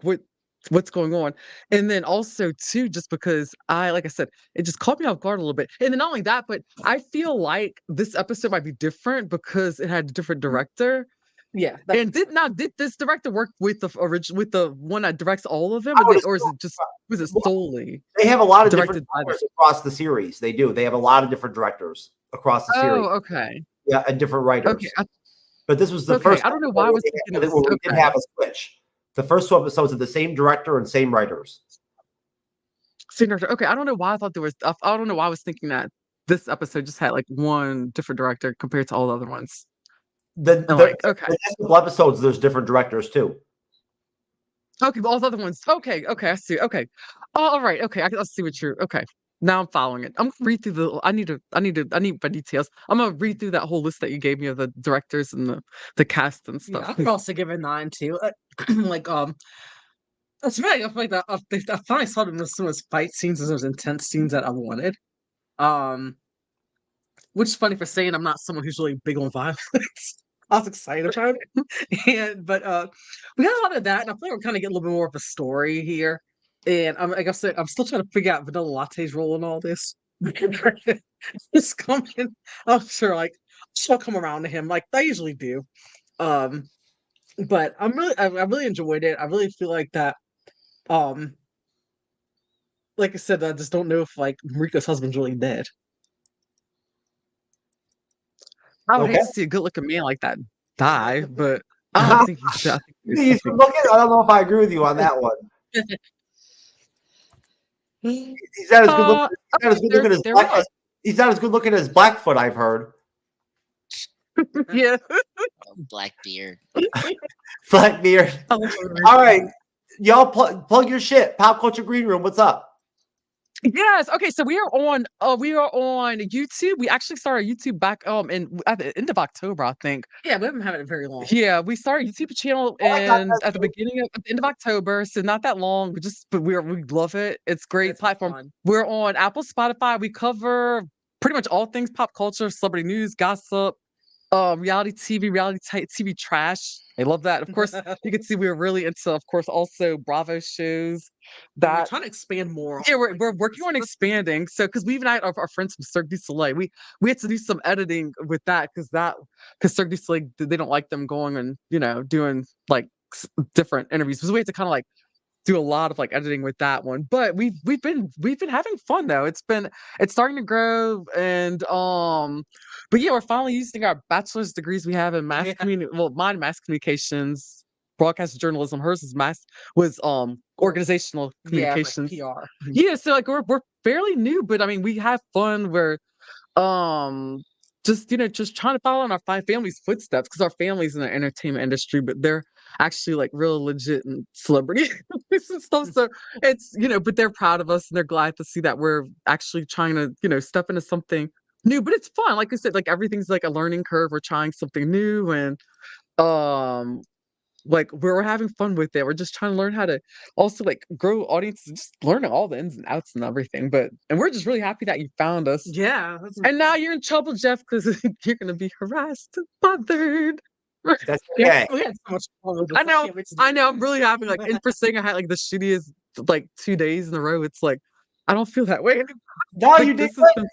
Speaker 11: what's going on. And then also too, just because like I said, it just caught me off guard a little bit. And then not only that, but I feel like this episode might be different because it had a different director. Yeah. And did this director work with the one that directs all of them, or was it solely?
Speaker 12: They have a lot of different directors across the series. They do. They have a lot of different directors across the series.
Speaker 11: Oh, okay.
Speaker 12: Yeah, and different writers.
Speaker 11: Okay.
Speaker 12: But this was the first.
Speaker 11: I don't know why I was thinking
Speaker 12: we didn't have a switch. The first 2 episodes are the same director and same writers.
Speaker 11: Same director. Okay, I don't know why I thought there was. I don't know why I was thinking that this episode just had like one different director compared to all the other ones.
Speaker 12: The next couple episodes, there's different directors too.
Speaker 11: Okay, but all the other ones. Okay, I see. Okay, all right. Okay, I see what you're. Okay, now I'm following it. I'm gonna read through I need my details. I'm gonna read through that whole list that you gave me of the directors and the cast and stuff.
Speaker 3: Yeah, I could also give it a 9 too. That's right. I feel like that. I finally saw them in some of those fight scenes and those intense scenes that I wanted. Which is funny for saying I'm not someone who's really big on violence. I was excited about it, but we got a lot of that, and I feel like we're kind of getting a little bit more of a story here. And like I said, I'm still trying to figure out Vanilla Latte's role in all this. It's coming. I'm sure, she'll come around to him, like I usually do. But I really enjoyed it. I really feel like that. Like I said, I just don't know if Marika's husband's really dead.
Speaker 11: I would hate
Speaker 12: Okay.
Speaker 11: to see a good-looking man like that die, but I don't think he's. I think there's
Speaker 12: He's
Speaker 11: something-
Speaker 12: looking. I don't know if I agree with you on that one. He's not as good looking. He's not as good looking as
Speaker 11: they're
Speaker 12: Black,
Speaker 11: right.
Speaker 12: he's not as good looking as Blackfoot. I've heard.
Speaker 11: Yeah.
Speaker 13: Blackbeard.
Speaker 12: Blackbeard. All right, y'all plug your shit. Pop Culture Green Room. What's up?
Speaker 11: Yes. Okay. So we are on YouTube. We actually started YouTube back at the end of October, I think.
Speaker 3: Yeah, we haven't had it very long.
Speaker 11: Yeah, we started a YouTube channel and at the end of October, so not that long. But we love it. It's a great platform.
Speaker 3: Fun.
Speaker 11: We're on Apple, Spotify. We cover pretty much all things pop culture, celebrity news, gossip, reality TV, TV trash. I love that. Of course, you can see we're really into, of course, also Bravo shows.
Speaker 3: We're trying to expand more.
Speaker 11: Yeah, we're working on expanding. So because we even had our friends from Cirque du Soleil, we had to do some editing with that because Cirque du Soleil, they don't like them going and doing like different interviews. So we had to kind of like do a lot of like editing with that one. But we've been having fun though. It's starting to grow and but yeah, we're finally using our bachelor's degrees we have in mass mine mass communications, broadcast journalism. Hers is organizational communications.
Speaker 3: Yeah, like PR.
Speaker 11: Yeah, so like we're fairly new, but I mean we have fun. We're just trying to follow in our family's footsteps because our family's in the entertainment industry, but they're actually like real legit and celebrity and stuff. So it's but they're proud of us and they're glad to see that we're actually trying to step into something new. But it's fun, like I said, like everything's like a learning curve. We're trying something new and like we're having fun with it. We're just trying to learn how to also like grow audiences, just learning all the ins and outs and everything. And we're just really happy that you found us.
Speaker 3: Yeah.
Speaker 11: And now you're in trouble, Jeff, because you're gonna be harassed and bothered.
Speaker 12: That's okay.
Speaker 3: We had so much fun with this.
Speaker 11: I know. I'm really happy. Like, and for saying I had like the shittiest like 2 days in a row, it's like I don't feel that way anymore.
Speaker 12: No,
Speaker 11: Like,
Speaker 12: you did good.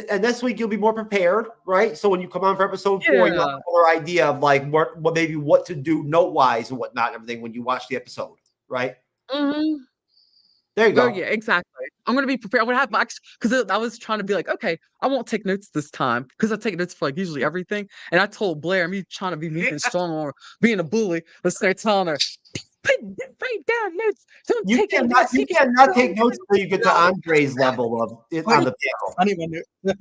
Speaker 12: And this week you'll be more prepared, right? So when you come on for episode 4, you'll have a better idea of like what to do note wise and whatnot and everything when you watch the episode, right?
Speaker 11: Mm-hmm.
Speaker 12: There you go.
Speaker 11: Oh yeah, exactly. I'm gonna be prepared. I'm gonna have my because I was trying to be like, okay, I won't take notes this time because I take notes for like usually everything. And I told Blair, me trying to be mean and strong or being a bully, let's start telling her, write down notes. Don't
Speaker 12: You
Speaker 11: take
Speaker 12: cannot take notes until you get to Andre's level of it on the panel.
Speaker 3: I didn't even know.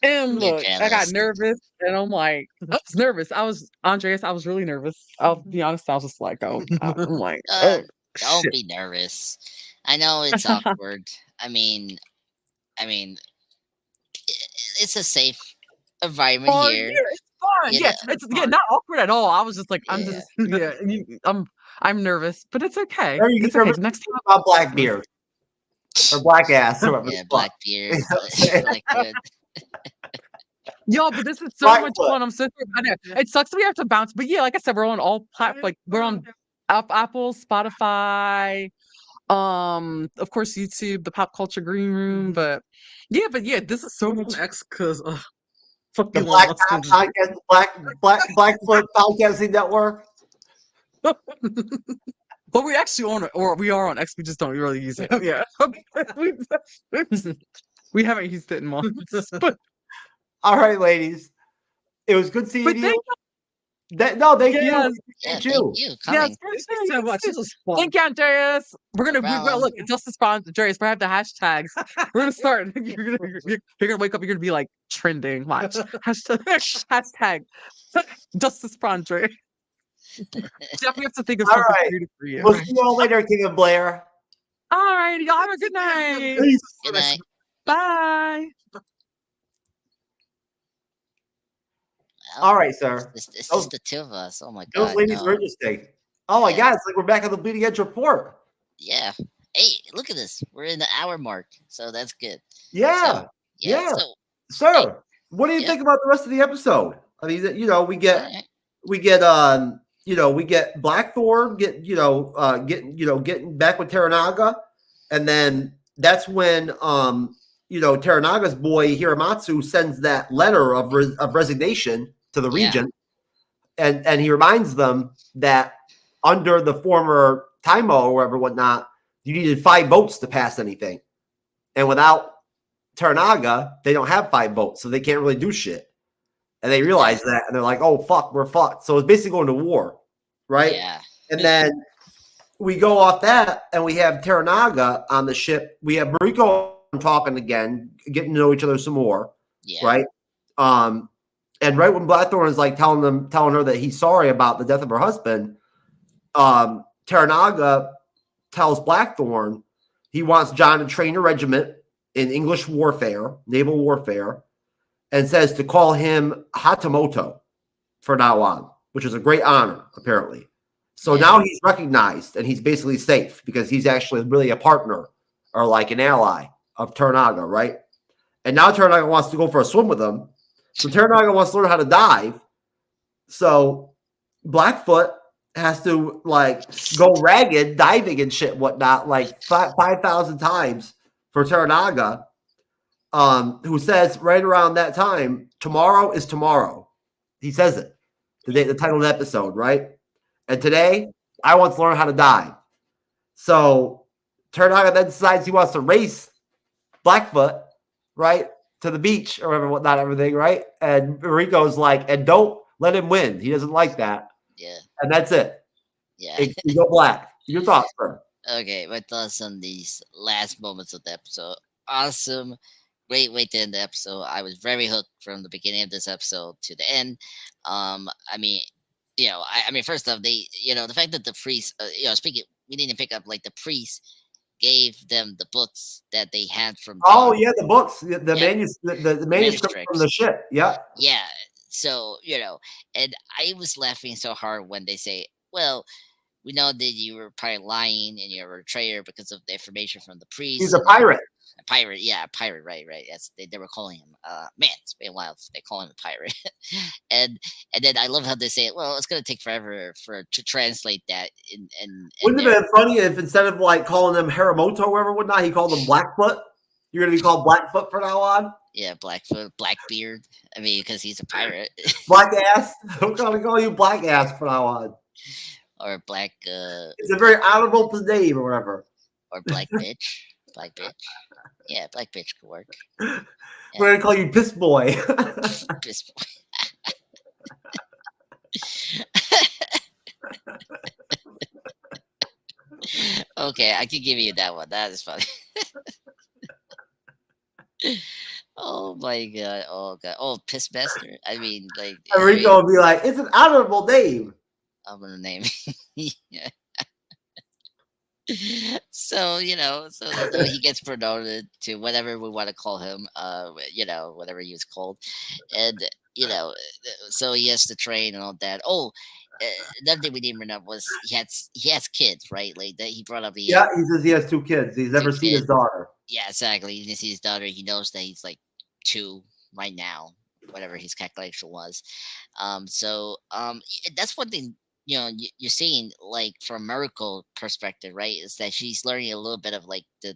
Speaker 11: And look, I got nervous, and I'm like, I was nervous. I was really nervous. I'll be honest. I was just like, I'm like, oh.
Speaker 13: Don't
Speaker 11: Shit.
Speaker 13: be nervous. I know it's awkward. I mean, it's a safe environment here.
Speaker 11: Yeah, it's fun. Yeah, it's not awkward at all. I was just like, I'm nervous, but it's okay. It's okay. Next time
Speaker 12: about Blackbeard or Black Ass.
Speaker 13: Yeah, Blackbeard. Like good.
Speaker 11: Yo, but this is so much fun. I'm so I know it sucks that we have to bounce, but yeah, like I said, we're on all platforms. Like we're on Apple, Spotify, of course YouTube, the Pop Culture Green Room. But yeah, this is so much
Speaker 3: X because
Speaker 12: the Black Podcast, Blackfoot Podcasting Network.
Speaker 11: But we actually on it, or we are on X. We just don't really use it. Yeah, we haven't used it in months. But
Speaker 12: all right, ladies, it was good seeing you.
Speaker 11: Thank
Speaker 12: you. Thank
Speaker 13: Yeah,
Speaker 12: you.
Speaker 13: thank you.
Speaker 11: Yes,
Speaker 3: Thanks so much. This was fun.
Speaker 11: Thank you, Andreas. We're gonna look Justice for Andreas. We have the hashtags. We're gonna start. You're gonna wake up. You're gonna be like trending. Watch hashtag Justice for Andreas. Jeff, we have to think of something creative for you.
Speaker 12: We'll see you all later, Kim and Blair.
Speaker 11: All right, y'all have a good night.
Speaker 13: Good night.
Speaker 11: Bye.
Speaker 12: All right, sir.
Speaker 13: It's just the two of us. Oh my god.
Speaker 12: Those ladies were interesting. Oh my god, it's like we're back on the Bleeding Edge report.
Speaker 13: Yeah. Hey, look at this. We're in the hour mark, so that's good.
Speaker 12: Yeah.
Speaker 13: So,
Speaker 12: sir, what do you think about the rest of the episode? I mean, we get Blackthorn getting back with Teranaga, and then that's when Teranaga's boy Hiramatsu sends that letter of resignation to the region, and he reminds them that under the former Taimo or whatnot, you needed 5 votes to pass anything, and without Teranaga, they don't have 5 votes, so they can't really do shit. and they realize that, and they're like, "Oh fuck, we're fucked." So it's basically going to war, right?
Speaker 13: Yeah.
Speaker 12: And then we go off that, and we have Teranaga on the ship. We have Mariko talking again, getting to know each other some more, right? And right when Blackthorn is like telling her that he's sorry about the death of her husband, Teranaga tells Blackthorn he wants John to train a regiment in English warfare, naval warfare, and says to call him Hatamoto from now on, which is a great honor, apparently. So now he's recognized, and he's basically safe because he's actually really a partner or like an ally of Teranaga, right? And now Teranaga wants to go for a swim with him. So Teranaga wants to learn how to dive. So Blackfoot has to like go ragged diving and shit, whatnot, like 5,000 times for Teranaga, who says right around that time, tomorrow is tomorrow. He says it, the title of the episode, right? And today, I want to learn how to dive. So Teranaga then decides he wants to race Blackfoot, right, to the beach or whatever, whatnot, everything, right? And Mariko's like, and don't let him win. He doesn't like that.
Speaker 13: Yeah.
Speaker 12: And that's it.
Speaker 13: Yeah.
Speaker 12: You go black. Your thoughts, bro?
Speaker 13: Okay, my thoughts on these last moments of the episode. Awesome. Great way to end the episode. I was very hooked from the beginning of this episode to the end. I mean, I mean, first off, they, the fact that the priest, speaking, we need to pick up like the priest gave them the books that they had from.
Speaker 12: Oh yeah, the books, the manuscript from the ship. Yeah.
Speaker 13: Yeah. So and I was laughing so hard when they say, "Well, we know that you were probably lying and you're a betrayer because of the information from the priest."
Speaker 12: He's a pirate.
Speaker 13: A pirate, yeah, a pirate, right. Yes, they were calling him. Man, it's been a while since they call him a pirate. and then I love how they say, well, it's gonna take forever to translate that.
Speaker 12: Wouldn't it have been funny if instead of like calling them Haramoto or whatever, whatnot, he called them Blackfoot? You're gonna be called Blackfoot from now on?
Speaker 13: Yeah, Blackfoot, Blackbeard. I mean, because he's a pirate.
Speaker 12: Black ass. I'm gonna call you Black ass from now on.
Speaker 13: Or Black.
Speaker 12: It's a very honorable name or whatever.
Speaker 13: Or Black bitch. Black bitch. Yeah, Black bitch could work. Yeah.
Speaker 12: We're gonna call you Piss Boy.
Speaker 13: Piss Boy. Okay, I can give you that one. That is funny. Oh my god! Oh god! Oh, Piss Master. I mean, like
Speaker 12: Rico will be like, "It's an honorable name."
Speaker 13: I'm gonna name. Yeah. So so he gets promoted to whatever we want to call him, whatever he was called, and so he has to train and all that. Oh, another thing we didn't bring up was he has kids, right? Like that he brought up.
Speaker 12: He says he has 2 kids. He's never seen his daughter.
Speaker 13: Yeah, exactly. He didn't see his daughter. He knows that he's like 2 right now, whatever his calculation was. That's one thing. You're seeing like from Miracle perspective, right? Is that she's learning a little bit of like the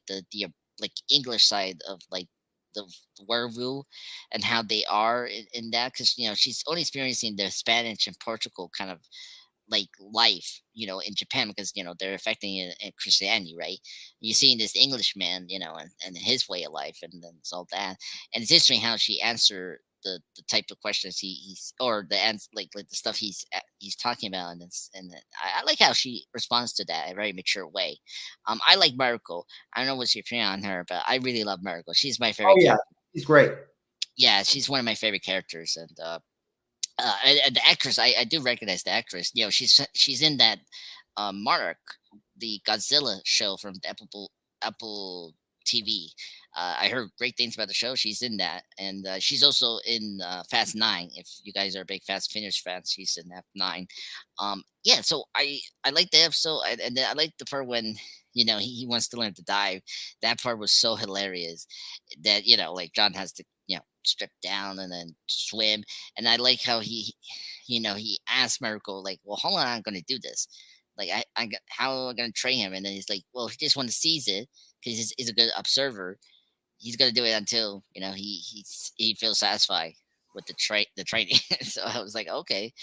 Speaker 13: like English side of like the werewolf and how they are in that, because she's only experiencing the Spanish and Portugal kind of like life, in Japan, because they're affecting it in Christianity, right? You're seeing this Englishman, and his way of life, and then it's all that, and it's interesting how she answered the type of questions he's or the answer like the stuff he's talking about, and I like how she responds to that in a very mature way. I like Mariko. I don't know what's your opinion on her, but I really love Mariko. She's my favorite.
Speaker 12: Oh yeah,
Speaker 13: character.
Speaker 12: She's great.
Speaker 13: Yeah, she's one of my favorite characters, and the actress, I do recognize the actress. She's in that Monarch, the Godzilla show from the Apple TV. I heard great things about the show. She's in that, and she's also in Fast 9. If you guys are big Fast Finish fans, she's in F9. Yeah, so I like the episode, and then I like the part when he wants to learn to dive. That part was so hilarious that like John has to strip down and then swim, and I like how he asked Miracle like, well, how long am I going to do this? Like how am I going to train him? And then he's like, well, he just want to seize it because he's a good observer. He's gonna do it until he feels satisfied with the training. So I was like, okay,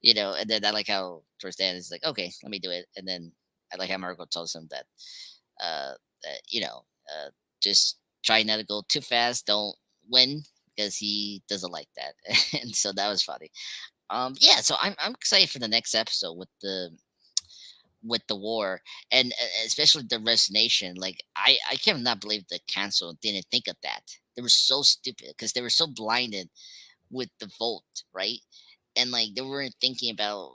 Speaker 13: and then I like how towards the end it's like, okay, let me do it. And then I like how Marco tells him that, just try not to go too fast. Don't win because he doesn't like that, and so that was funny. Yeah, so I'm excited for the next episode with the war, and especially the resignation. Like I cannot believe the council didn't think of that. They were so stupid because they were so blinded with the vote, right? And like they weren't thinking about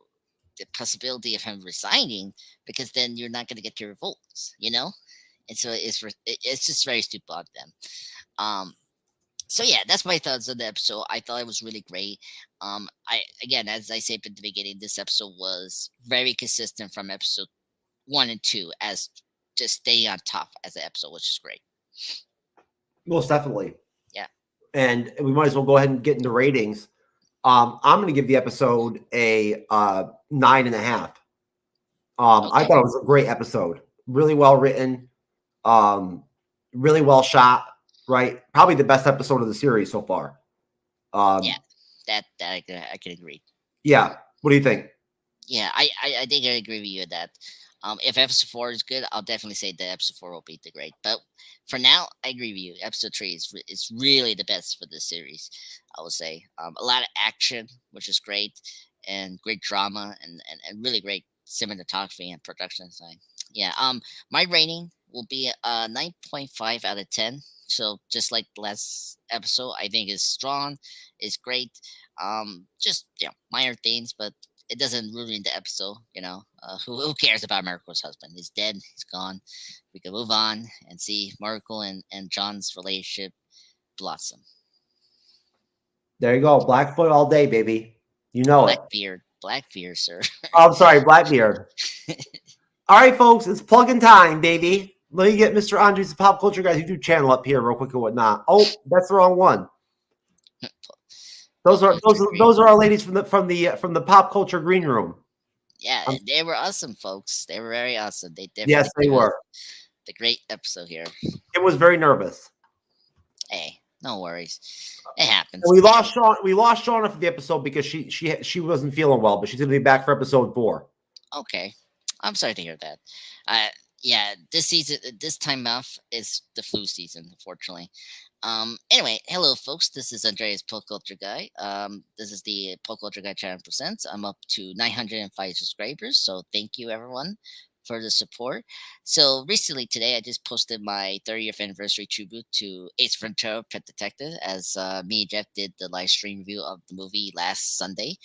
Speaker 13: the possibility of him resigning, because then you're not going to get your votes, And so it's just very stupid of them. So yeah, that's my thoughts on the episode. I thought it was really great. Again, as I said at the beginning, this episode was very consistent from episode 1 and 2, as just staying on top as an episode, which is great.
Speaker 12: Most definitely.
Speaker 13: Yeah.
Speaker 12: And we might as well go ahead and get into ratings. I'm going to give the episode a 9.5. I thought it was a great episode. Really well written. Really well shot. Right, probably the best episode of the series so far.
Speaker 13: Yeah, that I can agree.
Speaker 12: Yeah, what do you think?
Speaker 13: Yeah, I think I agree with you with that. If episode 4 is good, I'll definitely say that episode 4 will be the great. But for now, I agree with you. Episode 3 is really the best for the series. I would say a lot of action, which is great, and great drama, and really great cinematography and production design. Yeah. My rating will be 9.5 out of 10. So just like the last episode, I think is strong, is great. Just minor things, but it doesn't ruin the episode. Who cares about Miracle's husband? He's dead. He's gone. We can move on and see Miracle and John's relationship blossom.
Speaker 12: There you go, Blackfoot all day, baby. You know
Speaker 13: Blackbeard, sir.
Speaker 12: I'm sorry, Blackbeard. All right, folks, it's plug-in time, baby. Let me get Mr. Andres, the Pop Culture Guys YouTube channel up here real quick and whatnot. Oh, that's the wrong one. Those are our ladies from the Pop Culture Green Room.
Speaker 13: Yeah, they were awesome, folks. They were very awesome.
Speaker 12: Yes, they were.
Speaker 13: The great episode here.
Speaker 12: It was very nervous.
Speaker 13: Hey, no worries. It happens.
Speaker 12: And we lost Shauna for the episode because she wasn't feeling well, but she's gonna be back for episode 4.
Speaker 13: Okay, I'm sorry to hear that. Yeah, this time off is the flu season, unfortunately. Anyway, hello folks, this is Andreas Pop Culture Guy. This is the Pop Culture Guy channel presents. I'm up to 905 subscribers, so thank you everyone for the support. So recently today, I just posted my 30th anniversary tribute to Ace Ventura: Pet Detective, as me and Jeff did the live stream review of the movie last Sunday.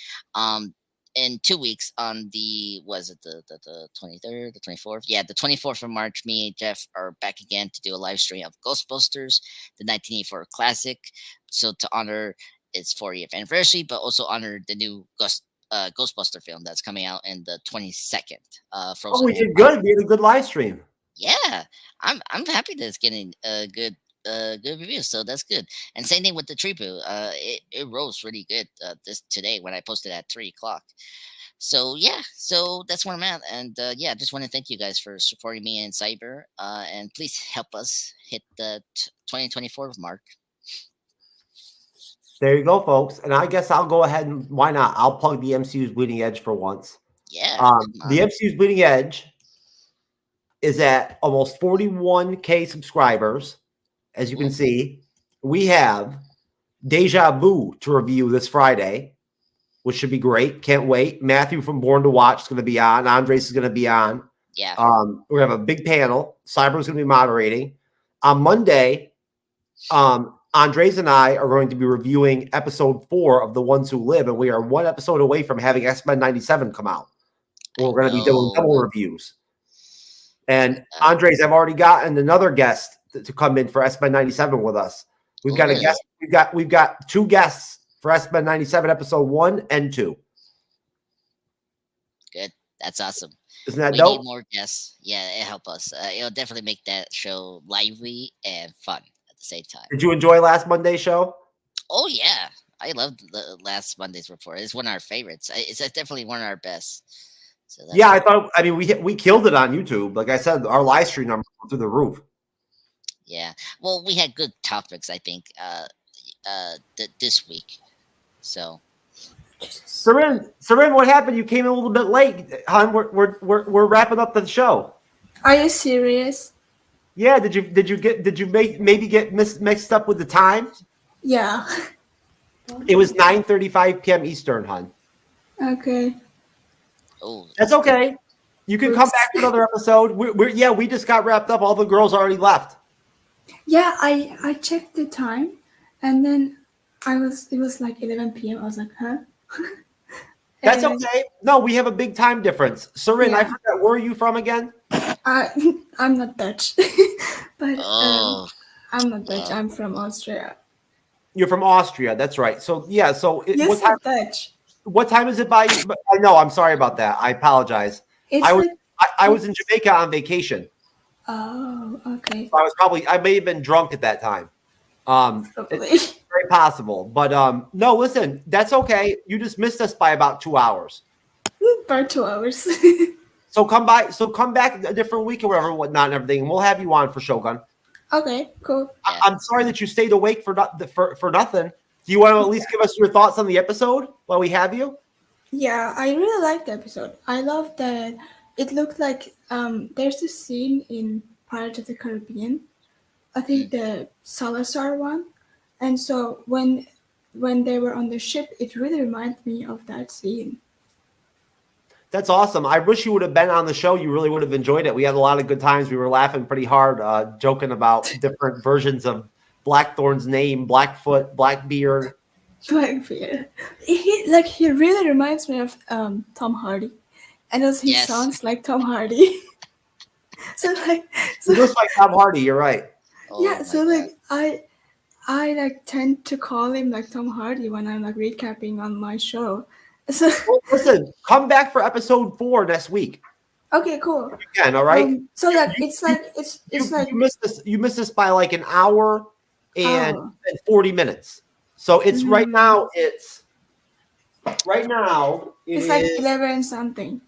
Speaker 13: In 2 weeks, on the 23rd, the 24th? Yeah, the 24th of March, me and Jeff are back again to do a live stream of Ghostbusters, the 1984 classic. So to honor its 40th anniversary, but also honor the new Ghostbuster film that's coming out in the 22nd.
Speaker 12: We did good. We had a good live stream.
Speaker 13: Yeah, I'm happy that it's getting a good review, so that's good. And same thing with the tribute. It rose really good today when I posted at 3:00. So yeah, so that's where I'm at. And yeah, I just want to thank you guys for supporting me in Cyber. And please help us hit the 2024 mark.
Speaker 12: There you go, folks. And I guess I'll go ahead and why not? I'll plug the MCU's Bleeding Edge for once.
Speaker 13: Yeah.
Speaker 12: The MCU's Bleeding Edge is at almost 41K subscribers. As you can see, we have Deja Vu to review this Friday, which should be great. Can't wait. Matthew from Born to Watch is going to be on. Andres is going to be on.
Speaker 13: Yeah.
Speaker 12: We're going to have a big panel. Cyber is going to be moderating. On Monday, Andres and I are going to be reviewing episode 4 of The Ones Who Live, and we are one episode away from having X-Men 97 come out. We're going to be doing double reviews. And Andres, I've already gotten another guest to come in for X-Men 97 with us. We've got a guest. We've got 2 guests for X-Men 97 episode 1 and 2.
Speaker 13: Good. That's awesome.
Speaker 12: Isn't that
Speaker 13: we
Speaker 12: dope?
Speaker 13: Need more guests. Yeah, it'll help us. It'll definitely make that show lively and fun at the same time.
Speaker 12: Did you enjoy last Monday's show?
Speaker 13: Oh yeah, I loved the last Monday's report. It's one of our favorites. It's definitely one of our best. So
Speaker 12: yeah, I thought. I mean, we killed it on YouTube. Like I said, our live stream numbers were through the roof.
Speaker 13: Yeah. Well, we had good topics, I think, this week. So.
Speaker 12: Cerin, what happened? You came in a little bit late, hon. We're wrapping up the show.
Speaker 15: Are you serious?
Speaker 12: Yeah. Did you maybe get mixed up with the time?
Speaker 15: Yeah.
Speaker 12: It was 9:35 p.m. Eastern, hon.
Speaker 15: Okay.
Speaker 13: Oh,
Speaker 12: that's okay. You can come back for another episode. We just got wrapped up. All the girls already left.
Speaker 15: Yeah, I checked the time, and then it was like 11 p.m. I was like, huh?
Speaker 12: That's okay. No, we have a big time difference. Cerin,
Speaker 15: Yeah.
Speaker 12: I forgot, where are you from again?
Speaker 15: I'm not Dutch, but I'm not Dutch. I'm from Austria.
Speaker 12: You're from Austria. That's right. So yeah. So
Speaker 15: Yes,
Speaker 12: what time?
Speaker 15: I'm Dutch.
Speaker 12: What time is it by you? I know. I'm sorry about that. I apologize.
Speaker 15: It's
Speaker 12: I was in Jamaica on vacation.
Speaker 15: Oh, okay.
Speaker 12: So I may have been drunk at that time. It's very possible. But no, listen, that's okay. You just missed us by about 2 hours.
Speaker 15: About 2 hours.
Speaker 12: So come back a different week or whatever, whatnot, and everything. And we'll have you on for Shogun.
Speaker 15: Okay, cool.
Speaker 12: I'm sorry that you stayed awake for nothing. Do you want to at least give us your thoughts on the episode while we have you?
Speaker 15: Yeah, I really liked the episode. I love that it looked like there's a scene in Pirates of the Caribbean. I think the Salazar one. And so when they were on the ship, it really reminded me of that scene.
Speaker 12: That's awesome. I wish you would have been on the show. You really would have enjoyed it. We had a lot of good times. We were laughing pretty hard, joking about different versions of Blackthorn's name, Blackfoot, Blackbeard.
Speaker 15: Blackbeard. He really reminds me of Tom Hardy. And he sounds like Tom Hardy. so
Speaker 12: He looks like Tom Hardy, you're right.
Speaker 15: Yeah, so like I like tend to call him like Tom Hardy when I'm like recapping on my show. So
Speaker 12: well, listen, come back for episode 4 next week.
Speaker 15: Okay, cool.
Speaker 12: Again, all right.
Speaker 15: So yeah, it's like
Speaker 12: you missed this by like an hour and 40 minutes. So it's right now. It's like
Speaker 15: 11 something.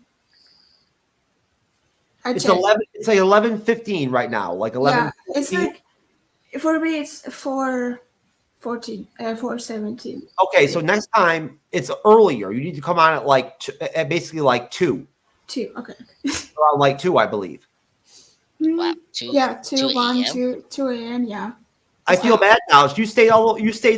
Speaker 12: It's 11. It's like 11:15 right now. Like 11.
Speaker 15: Yeah, it's like for me it's 4:14, 4:17.
Speaker 12: Okay, so next time it's earlier. You need to come on at like basically like 2.
Speaker 15: 2. Okay.
Speaker 12: Around like 2, I believe.
Speaker 13: Wow.
Speaker 15: 2 a.m. Yeah.
Speaker 12: I feel bad now. You stayed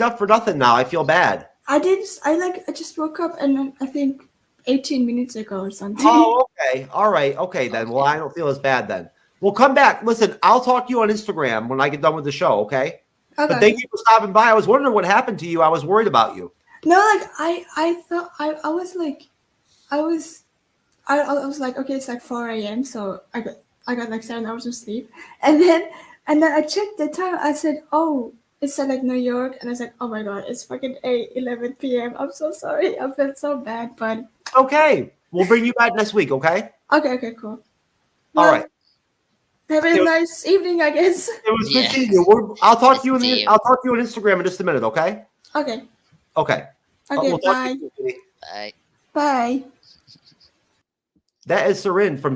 Speaker 12: up for nothing now. I feel bad.
Speaker 15: I just woke up and then I think 18 minutes ago or something.
Speaker 12: Oh, okay. All right. Okay, then. Well, I don't feel as bad then. Well, come back. Listen, I'll talk to you on Instagram when I get done with the show, okay? But thank you for stopping by. I was wondering what happened to you. I was worried about you.
Speaker 15: No, like I thought I was like, okay, it's like 4 a.m. So I got like 7 hours of sleep. And then I checked the time. I said, oh, it said like New York. And I said, oh my God, it's fucking 11 p.m. I'm so sorry. I felt so bad, but.
Speaker 12: Okay. We'll bring you back next week, okay?
Speaker 15: Okay, cool.
Speaker 12: All right.
Speaker 15: Have a nice evening, I guess.
Speaker 12: It was good seeing you. I'll talk to you on Instagram in just a minute, okay?
Speaker 15: Okay.
Speaker 12: Okay.
Speaker 15: Okay, bye.
Speaker 13: Bye.
Speaker 15: Bye.
Speaker 12: That is Cerin from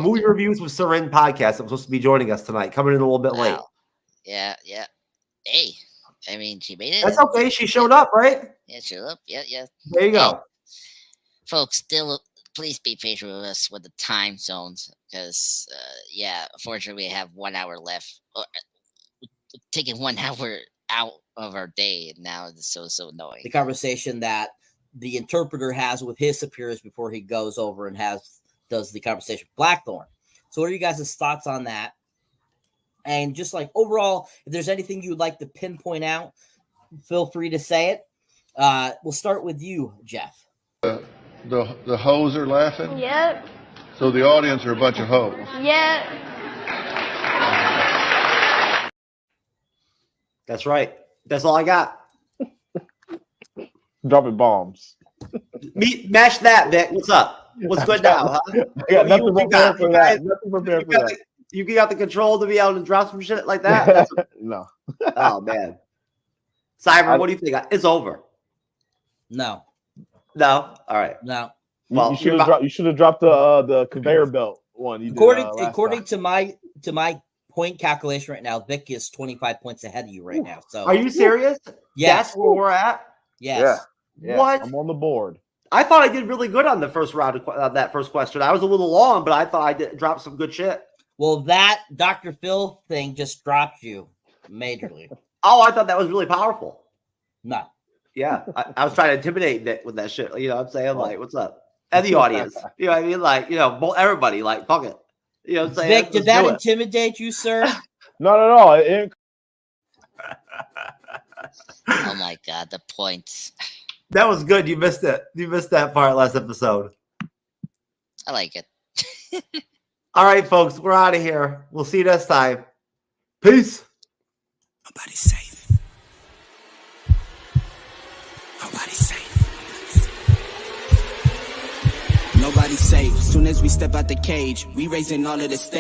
Speaker 12: Movie Reviews with Cerin podcast. I'm supposed to be joining us tonight, coming in a little bit late.
Speaker 13: Yeah. Hey, I mean, she made it.
Speaker 12: That's okay. She showed up, right?
Speaker 13: Yeah, showed up. Yeah.
Speaker 12: There you go.
Speaker 13: Folks, still, please be patient with us with the time zones because, unfortunately, we have 1 hour left. Taking 1 hour out of our day, and now it's so annoying.
Speaker 16: The conversation that the interpreter has with his superiors before he goes over and does the conversation with Blackthorn. So what are you guys' thoughts on that? And just like overall, if there's anything you'd like to pinpoint out, feel free to say it. We'll start with you, Jeff.
Speaker 9: The hoes are laughing?
Speaker 8: Yep.
Speaker 9: So the audience are a bunch of hoes.
Speaker 8: Yep.
Speaker 12: That's right. That's all I got.
Speaker 17: Dropping bombs.
Speaker 12: Mash that, Vic. What's up? What's good now, huh?
Speaker 17: I got nothing prepared for that. Nothing prepared for that.
Speaker 12: You got the control to be able to drop some shit like that?
Speaker 17: No.
Speaker 12: Oh, man. Cyber, what do you think? It's over.
Speaker 16: No.
Speaker 12: No? All right.
Speaker 16: No.
Speaker 12: Well,
Speaker 17: you should have dropped the conveyor belt one.
Speaker 16: According to my point calculation right now, Vic is 25 points ahead of you right now. So
Speaker 12: are you serious?
Speaker 16: Yes.
Speaker 12: That's where we're at?
Speaker 16: Yes.
Speaker 17: Yeah.
Speaker 12: What?
Speaker 17: I'm on the board.
Speaker 12: I thought I did really good on the first round of that first question. I was a little long, but I thought I did drop some good shit.
Speaker 16: Well, that Dr. Phil thing just dropped you majorly.
Speaker 12: Oh, I thought that was really powerful.
Speaker 16: No.
Speaker 12: Yeah, I was trying to intimidate Nick with that shit. You know what I'm saying? Like, what's up? And the audience. You know what I mean? Like, you know, everybody, like, fuck it. You know what I'm saying?
Speaker 16: Vic, did that intimidate you, sir?
Speaker 17: Not at all. It
Speaker 13: Oh my god, the points.
Speaker 12: That was good. You missed it. You missed that part last episode.
Speaker 13: I like it.
Speaker 12: All right, folks, we're out of here. We'll see you next time. Peace.
Speaker 1: Nobody's safe. Nobody's safe. Nobody's safe. Soon as we step out the cage, we raising all of the stakes.